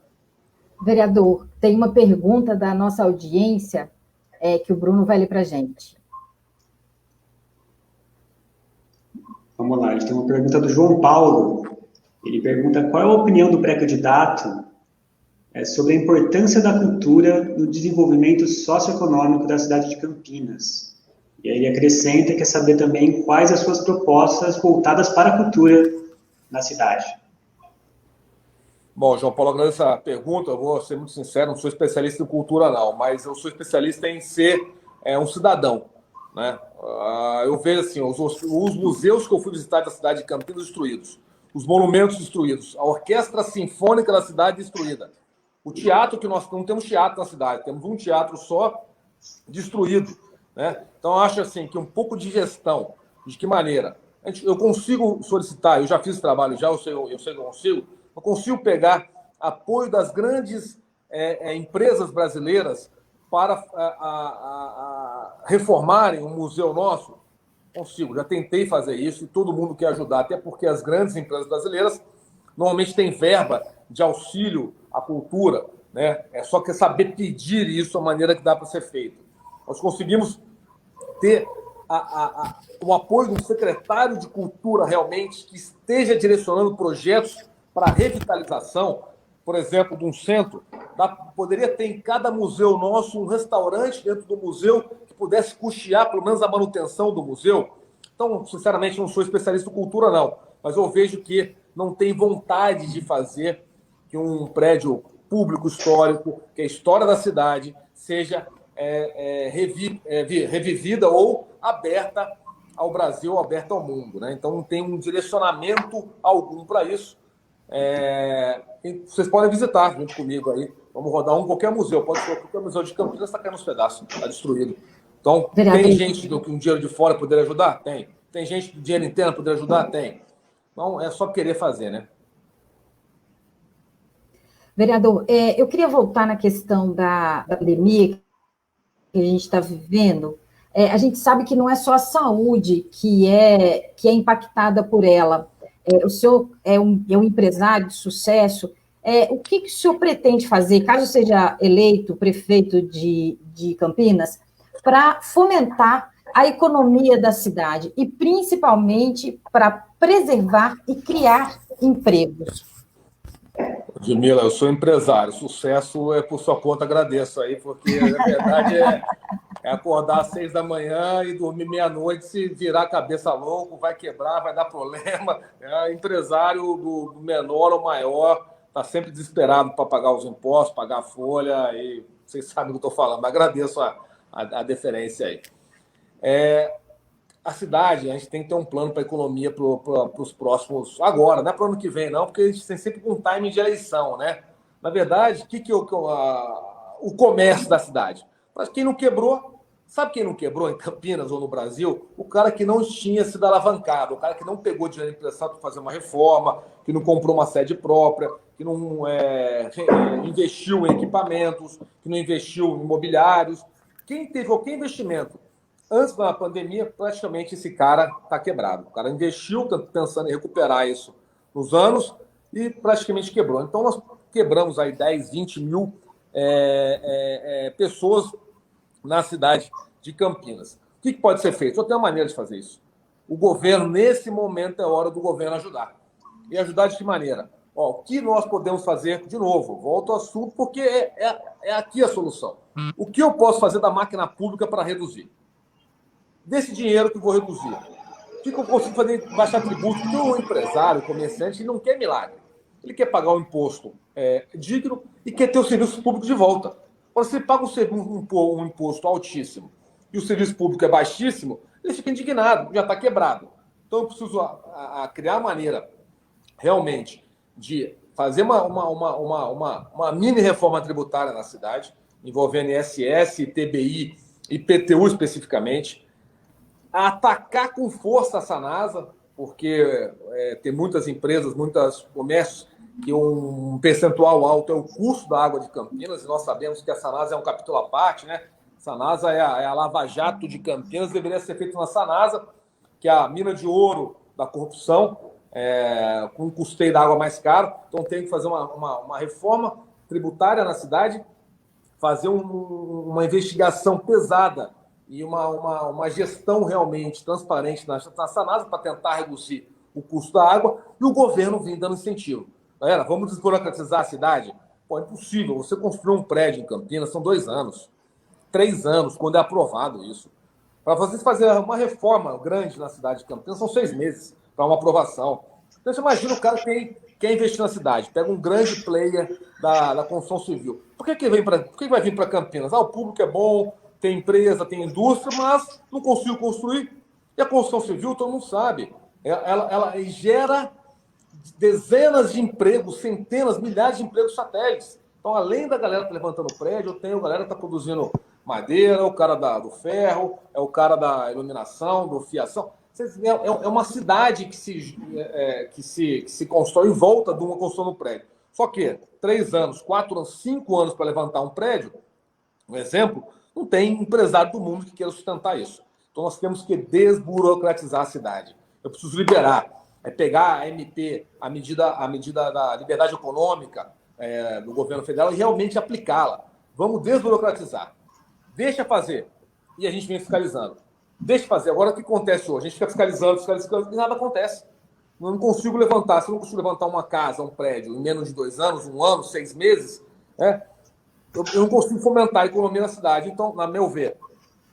Vereador, tem uma pergunta da nossa audiência que o Bruno vai ler para a gente. Vamos lá, a gente tem uma pergunta do João Paulo. Ele pergunta qual é a opinião do pré-candidato sobre a importância da cultura no desenvolvimento socioeconômico da cidade de Campinas. E aí ele acrescenta e quer saber também quais as suas propostas voltadas para a cultura na cidade. Bom, João Paulo, agradeço essa pergunta. Eu vou ser muito sincero, não sou especialista em cultura, não, mas eu sou especialista em ser um cidadão, né? Eu vejo assim, os museus que eu fui visitar da cidade de Campinas destruídos, os monumentos destruídos, a orquestra sinfônica da cidade destruída, o teatro, que nós não temos teatro na cidade, temos um teatro só destruído, né? Então, eu acho assim, que um pouco de gestão, de que maneira? Eu consigo solicitar, eu já fiz esse trabalho, eu sei que eu consigo pegar apoio das grandes empresas brasileiras para reformarem um museu nosso? Consigo, já tentei fazer isso e todo mundo quer ajudar, até porque as grandes empresas brasileiras normalmente têm verba de auxílio à cultura, né? É só que saber pedir isso, a maneira que dá para ser feito. Nós conseguimos ter o apoio de um secretário de cultura realmente que esteja direcionando projetos para revitalização, por exemplo, de um centro. Poderia ter em cada museu nosso um restaurante dentro do museu que pudesse custear pelo menos a manutenção do museu. Então, sinceramente, não sou especialista em cultura, não, mas eu vejo que não tem vontade de fazer que um prédio público histórico, que é a história da cidade, seja revivida ou aberta ao Brasil, aberta ao mundo, né? Então, não tem um direcionamento algum para isso. Vocês podem visitar junto comigo aí. Vamos rodar qualquer museu. Pode ser qualquer museu de Campinas, está caindo nos pedaços, está destruído. Então, tem gente com dinheiro de fora poder ajudar? Tem. Tem gente com dinheiro interno poder ajudar? Tem. Então, é só querer fazer, né? Vereador, eu queria voltar na questão da pandemia que a gente está vivendo. A gente sabe que não é só a saúde que é impactada por ela. O senhor é um empresário de sucesso. O que o senhor pretende fazer, caso seja eleito prefeito de Campinas, para fomentar a economia da cidade e, principalmente, para preservar e criar empregos? Ludmila, eu sou empresário. Sucesso é por sua conta, agradeço aí, porque na verdade é acordar às 6 da manhã e dormir meia-noite, se virar a cabeça louco, vai quebrar, vai dar problema. Empresário do menor ou maior está sempre desesperado para pagar os impostos, pagar a folha, e vocês sabem o que eu estou falando, mas agradeço a deferência aí. A cidade, a gente tem que ter um plano para a economia para os próximos... Agora, não é para o ano que vem, não, porque a gente tem sempre um timing de eleição, né? Na verdade, o comércio da cidade? Mas quem não quebrou... Sabe quem não quebrou em Campinas ou no Brasil? O cara que não tinha sido alavancado, o cara que não pegou dinheiro emprestado para fazer uma reforma, que não comprou uma sede própria, que não investiu em equipamentos, que não investiu em imobiliários. Quem teve qualquer investimento antes da pandemia, praticamente esse cara está quebrado. O cara investiu pensando em recuperar isso nos anos e praticamente quebrou. Então, nós quebramos aí 10, 20 mil pessoas na cidade de Campinas. O que pode ser feito? Só tem uma maneira de fazer isso. O governo, nesse momento, é hora do governo ajudar. E ajudar de que maneira? O que nós podemos fazer, de novo, volto ao assunto, porque é aqui a solução. O que eu posso fazer da máquina pública para reduzir? Desse dinheiro que eu vou reduzir, o que eu consigo fazer? Baixar tributo, porque o empresário, o comerciante, ele não quer milagre. Ele quer pagar um imposto digno e quer ter o serviço público de volta. Quando você paga um imposto altíssimo e o serviço público é baixíssimo, ele fica indignado, já está quebrado. Então, eu preciso criar maneira, realmente, de fazer uma mini reforma tributária na cidade, envolvendo ISS, TBI e IPTU especificamente, atacar com força a Sanasa, porque tem muitas empresas, muitos comércios que um percentual alto é o custo da água de Campinas, e nós sabemos que a Sanasa é um capítulo à parte, né? Sanasa é a Lava Jato de Campinas, deveria ser feito na Sanasa, que é a mina de ouro da corrupção, com um custeio da água mais caro. Então tem que fazer uma reforma tributária na cidade, fazer uma investigação pesada e uma gestão realmente transparente na Sanasa para tentar reduzir o custo da água, e o governo vem dando incentivo. Galera, vamos desburocratizar a cidade? Pô, é impossível. Você construir um prédio em Campinas são 2 anos, 3 anos, quando é aprovado isso. Para você fazer uma reforma grande na cidade de Campinas, são 6 meses para uma aprovação. Então, você imagina o cara que quer investir na cidade, pega um grande player da construção civil. Por que vai vir para Campinas? O público é bom, tem empresa, tem indústria, mas não consigo construir. E a construção civil, todo mundo sabe, ela gera dezenas de empregos, centenas, milhares de empregos satélites. Então, além da galera que está levantando prédio, eu tenho a galera que está produzindo madeira, o cara do ferro, é o cara da iluminação, do fiação. É uma cidade que se constrói em volta de uma construção do prédio. Só que 3 anos, 4 anos, 5 anos para levantar um prédio, um exemplo, não tem empresário do mundo que queira sustentar isso. Então, nós temos que desburocratizar a cidade. Eu preciso liberar. Pegar a MP, a medida da liberdade econômica do governo federal e realmente aplicá-la. Vamos desburocratizar. Deixa fazer. E a gente vem fiscalizando. Deixa fazer. Agora, o que acontece hoje? A gente fica fiscalizando e nada acontece. Eu não consigo levantar. Se eu não consigo levantar uma casa, um prédio, em menos de 2 anos, 1 ano, 6 meses, eu não consigo fomentar a economia na cidade. Então, na meu ver,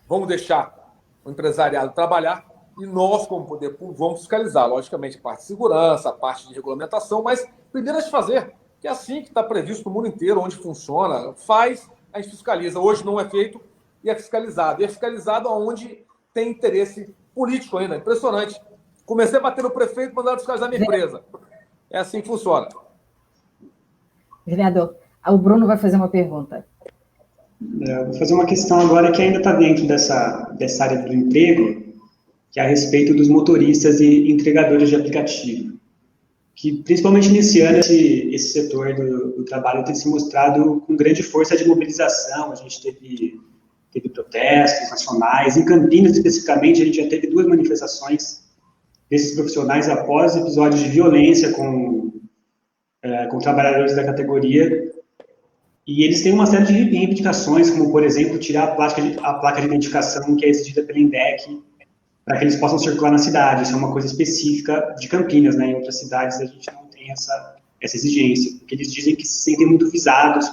vamos deixar o empresariado trabalhar, e nós, como poder público, vamos fiscalizar, logicamente, a parte de segurança, a parte de regulamentação, mas primeiro a gente fazer, que é assim que está previsto no mundo inteiro, onde funciona, faz, a gente fiscaliza. Hoje não é feito e é fiscalizado. E é fiscalizado onde tem interesse político ainda, impressionante. Comecei a bater no prefeito, mandaram fiscalizar minha empresa. É assim que funciona. Vereador, o Bruno vai fazer uma pergunta. Eu vou fazer uma questão agora que ainda está dentro dessa área do emprego, que é a respeito dos motoristas e entregadores de aplicativo, que principalmente nesse ano esse setor do trabalho tem se mostrado com grande força de mobilização. A gente teve protestos nacionais, em Campinas especificamente a gente já teve 2 manifestações desses profissionais após episódios de violência com trabalhadores da categoria, e eles têm uma série de reivindicações, como por exemplo tirar a placa de identificação que é exigida pela INDEC, para que eles possam circular na cidade. Isso é uma coisa específica de Campinas, né? Em outras cidades a gente não tem essa exigência, porque eles dizem que se sentem muito visados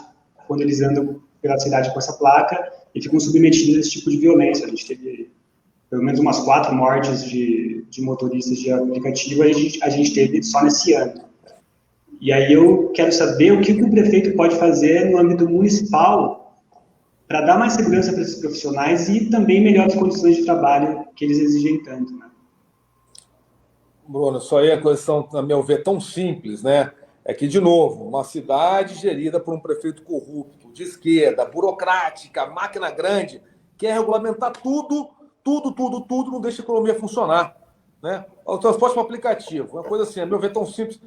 quando eles andam pela cidade com essa placa e ficam submetidos a esse tipo de violência. A gente teve pelo menos umas 4 mortes de motoristas de aplicativo, a gente teve só nesse ano. E aí eu quero saber o que o prefeito pode fazer no âmbito municipal para dar mais segurança para esses profissionais e também melhores condições de trabalho que eles exigem tanto, né? Bruno, isso aí é uma questão, a meu ver, tão simples, né? É que, de novo, uma cidade gerida por um prefeito corrupto, de esquerda, burocrática, máquina grande, quer regulamentar tudo, não deixa a economia funcionar, né? O transporte para aplicativo, uma coisa assim, a meu ver, tão simples.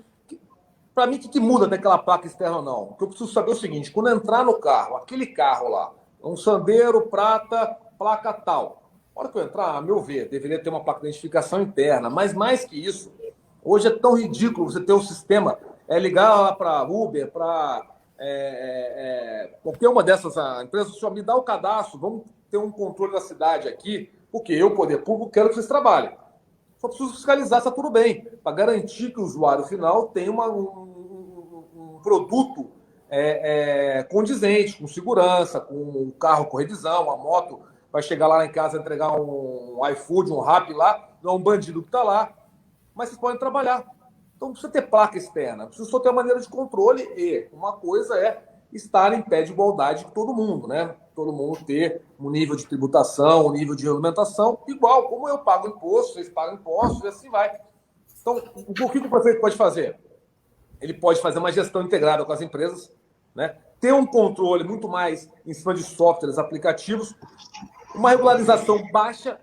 Para mim, o que muda daquela placa externa ou não? O que eu preciso saber é o seguinte: quando entrar no carro, aquele carro lá, um Sandero prata, placa tal. Na hora que eu entrar, a meu ver, deveria ter uma placa de identificação interna. Mas mais que isso, hoje é tão ridículo você ter um sistema, ligar lá para Uber, para qualquer uma dessas empresas, me dá o cadastro, vamos ter um controle da cidade aqui, porque eu, poder público, quero que vocês trabalhem. Só preciso fiscalizar se está tudo bem, para garantir que o usuário final tem um produto condizente, com segurança, com um carro com revisão, a moto vai chegar lá em casa e entregar um iFood, um Rappi lá, não é um bandido que está lá, mas vocês podem trabalhar. Então não precisa ter placa externa, precisa só ter uma maneira de controle, e uma coisa é estar em pé de igualdade com todo mundo, né? Todo mundo ter um nível de tributação, um nível de regulamentação igual, como eu pago imposto, vocês pagam impostos, e assim vai. Então, o que o prefeito pode fazer? Ele pode fazer uma gestão integrada com as empresas, né? Ter um controle muito mais em cima de softwares, aplicativos, uma regularização baixa,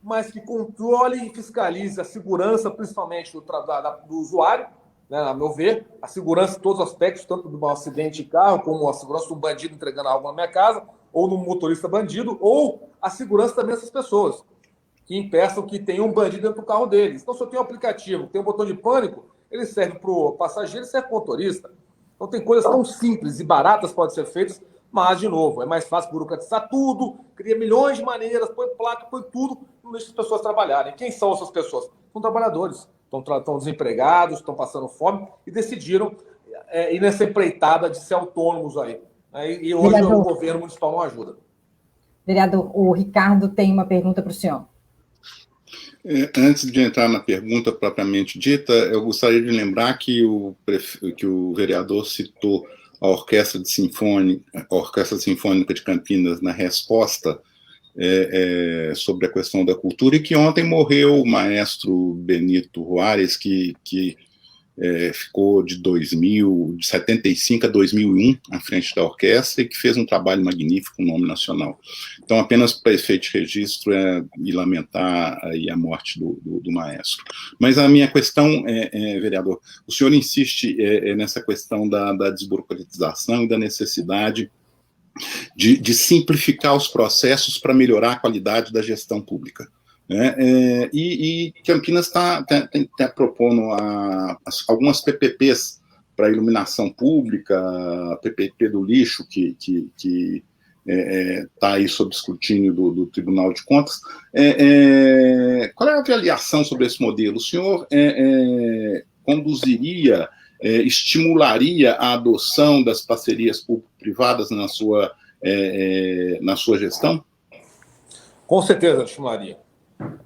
mas que controle e fiscalize a segurança, principalmente do usuário, né, a meu ver, a segurança em todos os aspectos, tanto de um acidente de carro, como a segurança de um bandido entregando algo na minha casa, ou no motorista bandido, ou a segurança também dessas pessoas que impeçam que tenha um bandido dentro do carro deles. Então, se eu tenho um aplicativo, tem um botão de pânico, ele serve para o passageiro e serve para o motorista. Então, tem coisas tão simples e baratas que podem ser feitas, mas, de novo, é mais fácil burocratizar tudo, cria milhões de maneiras, põe placa, põe tudo, não deixa as pessoas trabalharem. Quem são essas pessoas? São trabalhadores, estão desempregados, estão passando fome e decidiram ir nessa empreitada de ser autônomos aí. E hoje Vereador, o governo municipal não ajuda. Vereador, o Ricardo tem uma pergunta para o senhor. Antes de entrar na pergunta propriamente dita, eu gostaria de lembrar que o vereador citou a Orquestra Sinfônica de Campinas na resposta sobre a questão da cultura, e que ontem morreu o maestro Benito Juárez, que ficou de 75 a 2001 à frente da orquestra e que fez um trabalho magnífico com o nome nacional. Então, apenas para efeito de registro e lamentar aí a morte do maestro. Mas a minha questão, vereador, o senhor insiste nessa questão da desburocratização e da necessidade de simplificar os processos para melhorar a qualidade da gestão pública. E Campinas está propondo algumas PPPs para iluminação pública, a PPP do lixo, que está aí sob escrutínio do Tribunal de Contas. Qual é a avaliação sobre esse modelo? O senhor conduziria, estimularia a adoção das parcerias público-privadas na sua gestão? Com certeza, estimularia.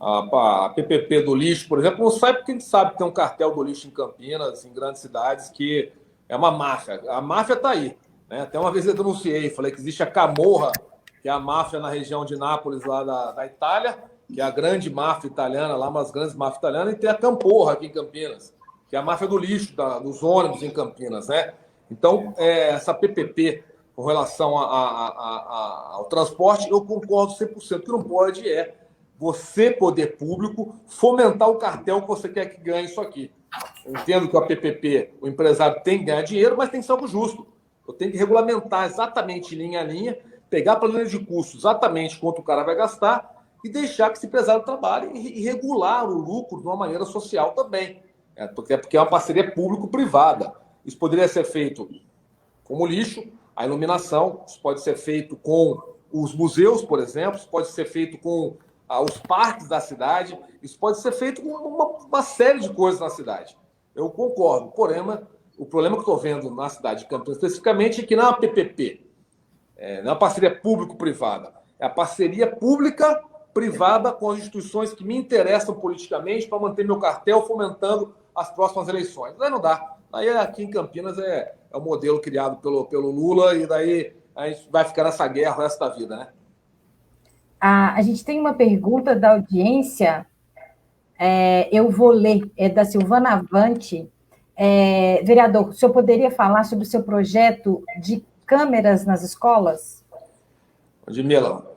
A PPP do lixo, por exemplo, não sai porque a gente sabe que tem um cartel do lixo em Campinas, em grandes cidades, que é uma máfia. A máfia está aí. Né? Até uma vez eu denunciei, falei que existe a Camorra, que é a máfia na região de Nápoles, lá da Itália, que é a grande máfia italiana, lá umas grandes máfias italianas, e tem a Camporra aqui em Campinas, que é a máfia do lixo, dos ônibus em Campinas. Né? Então, essa PPP com relação ao transporte, eu concordo 100%. O que não pode você, poder público, fomentar o cartel que você quer que ganhe isso aqui. Eu entendo que a PPP, o empresário tem que ganhar dinheiro, mas tem que ser algo justo. Eu tenho que regulamentar exatamente linha a linha, pegar a planilha de custo exatamente quanto o cara vai gastar e deixar que esse empresário trabalhe e regular o lucro de uma maneira social também. Porque é uma parceria público-privada. Isso poderia ser feito como lixo, a iluminação, isso pode ser feito com os museus, por exemplo, isso pode ser feito com os parques da cidade, isso pode ser feito com uma série de coisas na cidade. Eu concordo. O problema que estou vendo na cidade de Campinas, especificamente, é que não é uma PPP, não é uma parceria público-privada, é a parceria pública-privada com as instituições que me interessam politicamente para manter meu cartel fomentando as próximas eleições. Daí não dá. Aí aqui em Campinas é o modelo criado pelo Lula, e daí a gente vai ficar nessa guerra o resto da vida, né? A gente tem uma pergunta da audiência, eu vou ler, é da Silvana Avante. Vereador, o senhor poderia falar sobre o seu projeto de câmeras nas escolas? Ludmila,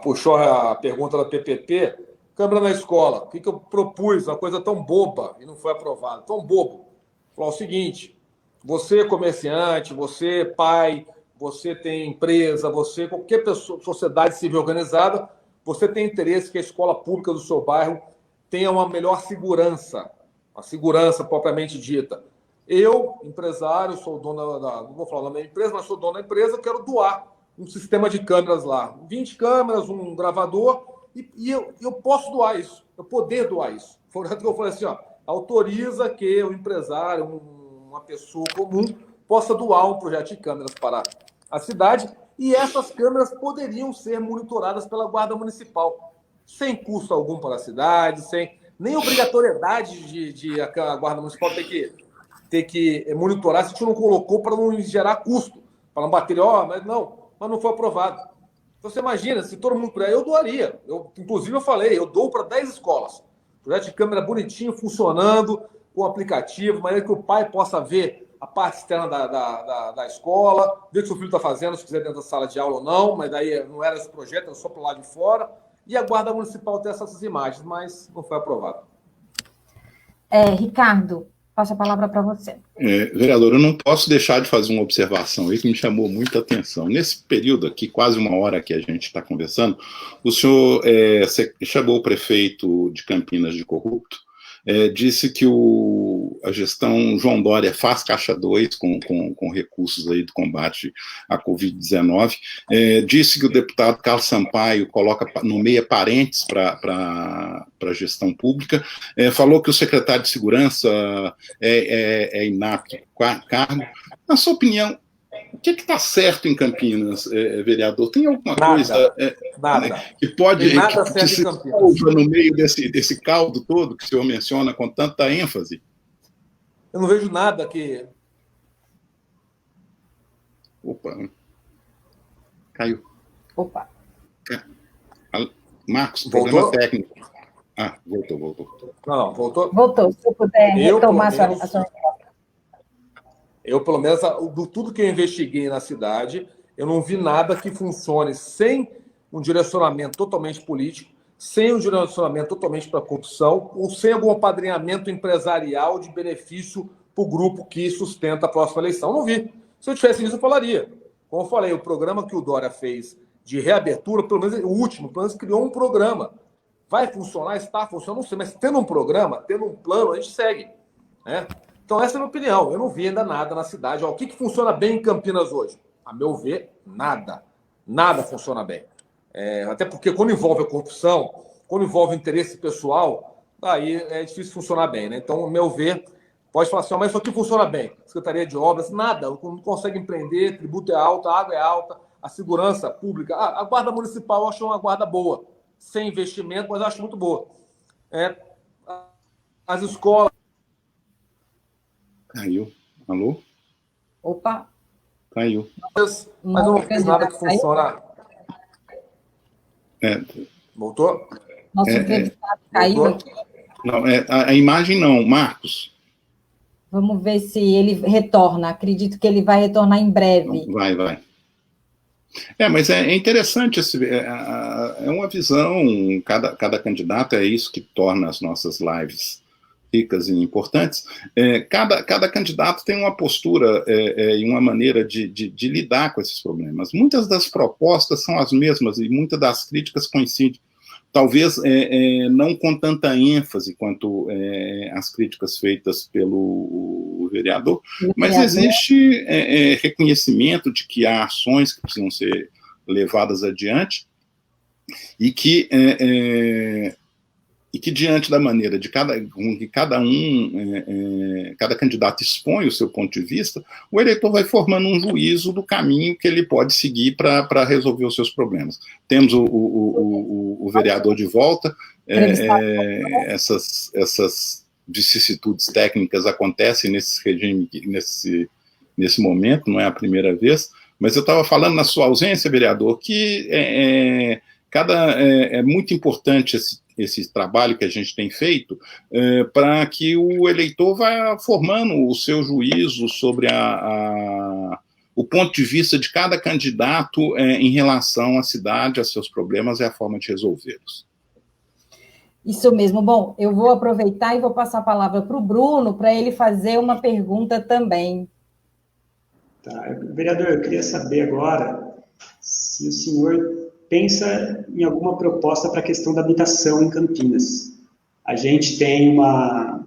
puxou a pergunta da PPP, câmera na escola. O que eu propus? Uma coisa tão boba e não foi aprovada, tão bobo. Falar o seguinte: você comerciante, você pai, você tem empresa, você, qualquer pessoa, sociedade civil organizada, você tem interesse que a escola pública do seu bairro tenha uma melhor segurança, a segurança propriamente dita. Eu, empresário, sou dono não vou falar da minha empresa, mas sou dono da empresa, quero doar um sistema de câmeras lá. 20 câmeras, um gravador, e eu posso doar isso, eu poder doar isso. Foi o que eu falei assim, autoriza que o empresário, uma pessoa comum, possa doar um projeto de câmeras para a cidade, e essas câmeras poderiam ser monitoradas pela Guarda Municipal, sem custo algum para a cidade, sem nem obrigatoriedade de a Guarda Municipal ter que monitorar, se a gente não colocou para não gerar custo, para não bater, mas não foi aprovado. Então você imagina, se todo mundo puder, eu doaria. Inclusive eu falei, eu dou para 10 escolas. Projeto de câmera bonitinho, funcionando, com aplicativo, de maneira que o pai possa ver a parte externa da escola, ver o que o seu filho está fazendo, se quiser dentro da sala de aula ou não, mas daí não era esse projeto, era só para o lado de fora. E a Guarda Municipal tem essas imagens, mas não foi aprovado. Ricardo, Passo a palavra para você. Vereador, eu não posso deixar de fazer uma observação aí que me chamou muita atenção. Nesse período aqui, quase uma hora que a gente está conversando, o senhor chamou o prefeito de Campinas de corrupto, disse que a gestão João Dória faz caixa 2 com recursos aí do combate à Covid-19, disse que o deputado Carlos Sampaio nomeia parentes para a gestão pública, falou que o secretário de Segurança é inapto para cargo. Na sua opinião, o que está certo em Campinas, vereador? Tem alguma coisa que pode que se salva no meio desse caldo todo que o senhor menciona com tanta ênfase? Eu não vejo nada que... Opa. Caiu. Opa. Marcos, voltou? Problema técnico. Voltou. Não, voltou? Voltou. Se eu puder retomar a sua... Eu, pelo menos, tudo que eu investiguei na cidade, eu não vi nada que funcione sem um direcionamento totalmente político, sem um direcionamento totalmente para a corrupção, ou sem algum apadrinhamento empresarial de benefício para o grupo que sustenta a próxima eleição. Não vi. Se eu tivesse isso, eu falaria. Como eu falei, o programa que o Dória fez de reabertura, pelo menos o último, pelo menos criou um programa. Vai funcionar? Está funcionando? Não sei, mas tendo um programa, tendo um plano, a gente segue, né? Então, essa é a minha opinião. Eu não vi ainda nada na cidade. O que funciona bem em Campinas hoje? A meu ver, nada. Nada funciona bem. Até porque quando envolve a corrupção, quando envolve interesse pessoal, aí é difícil funcionar bem, né? Então, a meu ver, pode falar assim, mas isso aqui funciona bem. Secretaria de Obras, nada. Não consegue empreender, tributo é alto, a água é alta, a segurança pública. A guarda municipal eu acho uma guarda boa. Sem investimento, mas eu acho muito boa. As escolas... Caiu. Alô? Opa. Caiu. Mas eu não fiz nada que funciona. Voltou? Nosso entrevistado caiu aqui. Não, a imagem não. Marcos. Vamos ver se ele retorna. Acredito que ele vai retornar em breve. Vai. Mas é interessante, é uma visão, cada candidato, é isso que torna as nossas lives ricas e importantes. Cada candidato tem uma postura e uma maneira de lidar com esses problemas. Muitas das propostas são as mesmas e muitas das críticas coincidem. Talvez não com tanta ênfase quanto as críticas feitas pelo vereador, mas existe reconhecimento de que há ações que precisam ser levadas adiante e que diante da maneira de cada candidato expõe o seu ponto de vista, o eleitor vai formando um juízo do caminho que ele pode seguir para resolver os seus problemas. Temos o vereador de volta, essas vicissitudes técnicas acontecem nesse regime, nesse momento, não é a primeira vez, mas eu estava falando na sua ausência, vereador, que é muito importante esse trabalho que a gente tem feito para que o eleitor vá formando o seu juízo sobre o ponto de vista de cada candidato em relação à cidade, a seus problemas e a forma de resolvê-los. Isso mesmo. Bom, eu vou aproveitar e vou passar a palavra para o Bruno, para ele fazer uma pergunta também. Tá. Vereador, eu queria saber agora se o senhor pensa em alguma proposta para a questão da habitação em Campinas. A gente tem uma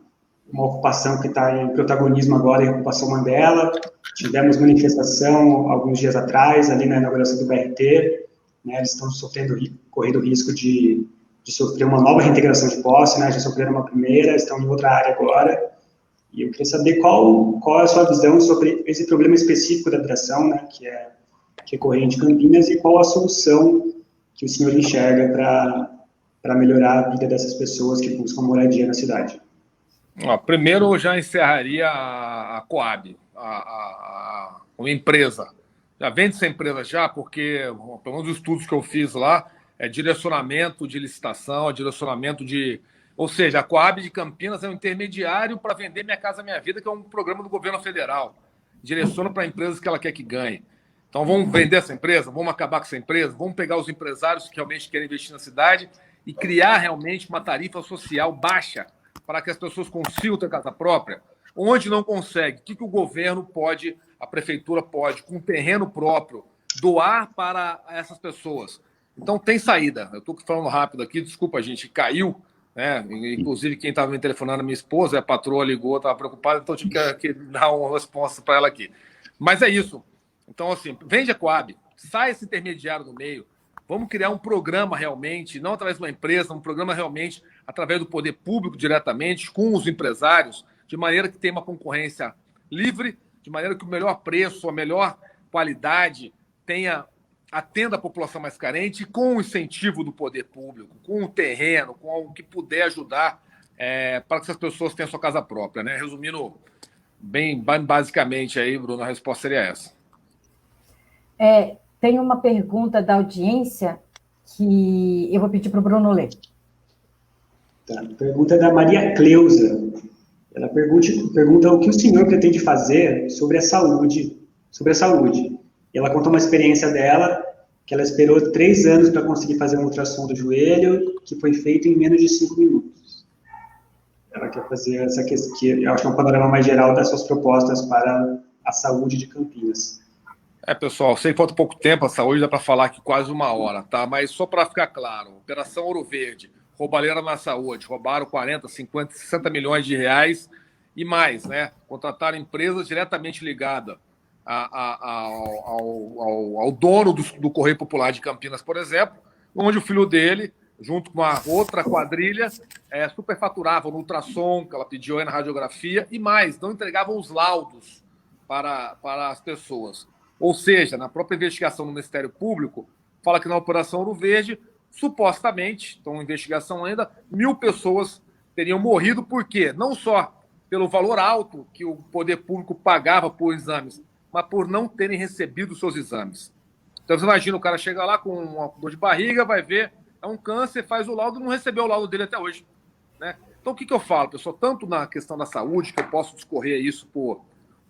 ocupação que está em protagonismo agora, a ocupação Mandela. Tivemos manifestação alguns dias atrás, ali na inauguração do BRT. Né, eles estão correndo risco de sofrer uma nova reintegração de posse, né, já sofreram uma primeira, estão em outra área agora. E eu queria saber qual é a sua visão sobre esse problema específico da habitação, né, que é recorrente em Campinas, e qual a solução que o senhor enxerga para melhorar a vida dessas pessoas que buscam moradia na cidade? Primeiro, eu já encerraria a Coab, uma empresa. Já vende essa empresa já, porque, pelo menos os estudos que eu fiz lá, é direcionamento de licitação, direcionamento de... Ou seja, a Coab de Campinas é um intermediário para vender Minha Casa Minha Vida, que é um programa do governo federal. Direciona para empresas que ela quer que ganhe. Então, vamos vender essa empresa, vamos acabar com essa empresa, vamos pegar os empresários que realmente querem investir na cidade e criar realmente uma tarifa social baixa para que as pessoas consigam ter casa própria. Onde não consegue, o que o governo pode, a prefeitura pode, com terreno próprio, doar para essas pessoas? Então, tem saída. Eu estou falando rápido aqui, desculpa, gente, caiu, né? Inclusive, quem estava me telefonando, minha esposa, a patroa ligou, estava preocupada, então eu tive que dar uma resposta para ela aqui. Mas é isso. Então, assim, vende a Coab, sai esse intermediário do meio, vamos criar um programa realmente, não através de uma empresa, um programa realmente através do poder público diretamente, com os empresários, de maneira que tenha uma concorrência livre, de maneira que o melhor preço, a melhor qualidade atenda a população mais carente, com o incentivo do poder público, com o terreno, com o que puder ajudar para que essas pessoas tenham sua casa própria, né? Resumindo bem basicamente aí, Bruno, a resposta seria essa. Tem uma pergunta da audiência que eu vou pedir para o Bruno ler. Tá. Pergunta da Maria Cleusa. Ela pergunta o que o senhor pretende fazer sobre a saúde. E ela conta uma experiência dela, que ela esperou 3 anos para conseguir fazer um ultrassom do joelho, que foi feito em menos de 5 minutos. Ela quer fazer essa questão, que eu acho que é um panorama mais geral das suas propostas para a saúde de Campinas. Pessoal, sei que falta pouco tempo, a saúde dá para falar aqui quase 1 hora, tá? Mas só para ficar claro, Operação Ouro Verde, roubalheira na saúde, roubaram 40, 50, 60 milhões de reais e mais, né? Contrataram empresas diretamente ligadas ao dono do Correio Popular de Campinas, por exemplo, onde o filho dele, junto com a outra quadrilha, superfaturavam no ultrassom, que ela pediu aí na radiografia, e mais, não entregavam os laudos para as pessoas. Ou seja, na própria investigação do Ministério Público, fala que na Operação Ouro Verde, supostamente, então investigação ainda, 1.000 pessoas teriam morrido, por quê? Não só pelo valor alto que o poder público pagava por exames, mas por não terem recebido seus exames. Então, você imagina, o cara chega lá com uma dor de barriga, vai ver, é um câncer, faz o laudo, não recebeu o laudo dele até hoje, né? Então, o que eu falo, pessoal? Tanto na questão da saúde, que eu posso discorrer isso por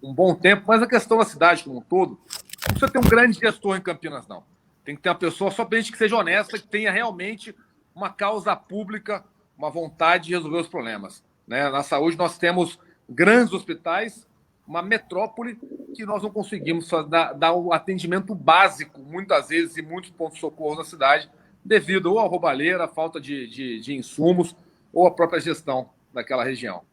um bom tempo, mas a questão da cidade como um todo, não precisa ter um grande gestor em Campinas, não. Tem que ter uma pessoa somente que seja honesta, que tenha realmente uma causa pública, uma vontade de resolver os problemas, né? Na saúde, nós temos grandes hospitais, uma metrópole que nós não conseguimos dar o atendimento básico, muitas vezes, em muitos pontos de socorro na cidade, devido ou à roubalheira, à falta de insumos, ou à própria gestão daquela região.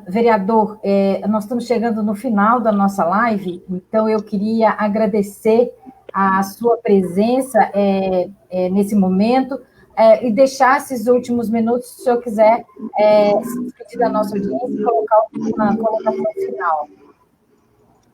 Vereador, nós estamos chegando no final da nossa live, então eu queria agradecer a sua presença nesse momento e deixar esses últimos minutos, se o senhor quiser se despedir da nossa audiência e colocar uma colocação final.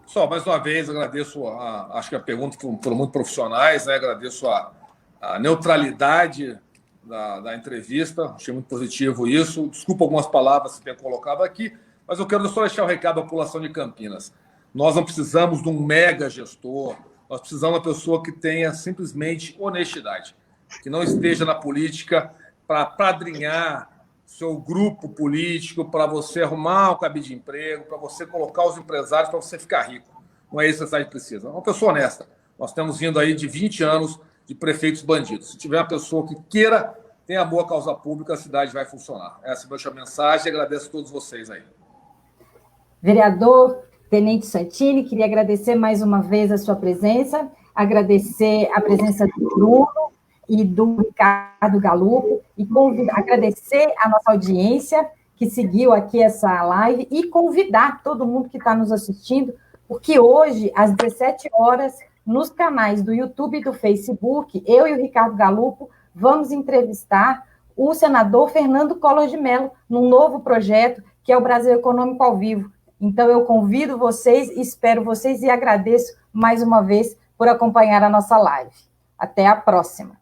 Só, mais uma vez, agradeço, acho que a pergunta foram muito profissionais, né? Agradeço a neutralidade da entrevista, achei muito positivo isso. Desculpa algumas palavras que tenho colocado aqui, mas eu quero só deixar o recado à população de Campinas. Nós não precisamos de um mega gestor, nós precisamos de uma pessoa que tenha simplesmente honestidade, que não esteja na política para padrinhar seu grupo político, para você arrumar um cabide de emprego, para você colocar os empresários, para você ficar rico. Não é isso que a cidade precisa. É uma pessoa honesta. Nós estamos vindo aí de 20 anos de prefeitos bandidos. Se tiver uma pessoa que queira, tenha boa causa pública, a cidade vai funcionar. Essa é a minha mensagem e agradeço a todos vocês aí. Vereador Tenente Santini, queria agradecer mais uma vez a sua presença, agradecer a presença do Bruno e do Ricardo Galuppo, e agradecer a nossa audiência que seguiu aqui essa live e convidar todo mundo que está nos assistindo, porque hoje, às 17 horas, nos canais do YouTube e do Facebook, eu e o Ricardo Galuppo vamos entrevistar o senador Fernando Collor de Mello num novo projeto, que é o Brasil Econômico ao Vivo. Então, eu convido vocês, espero vocês e agradeço mais uma vez por acompanhar a nossa live. Até a próxima.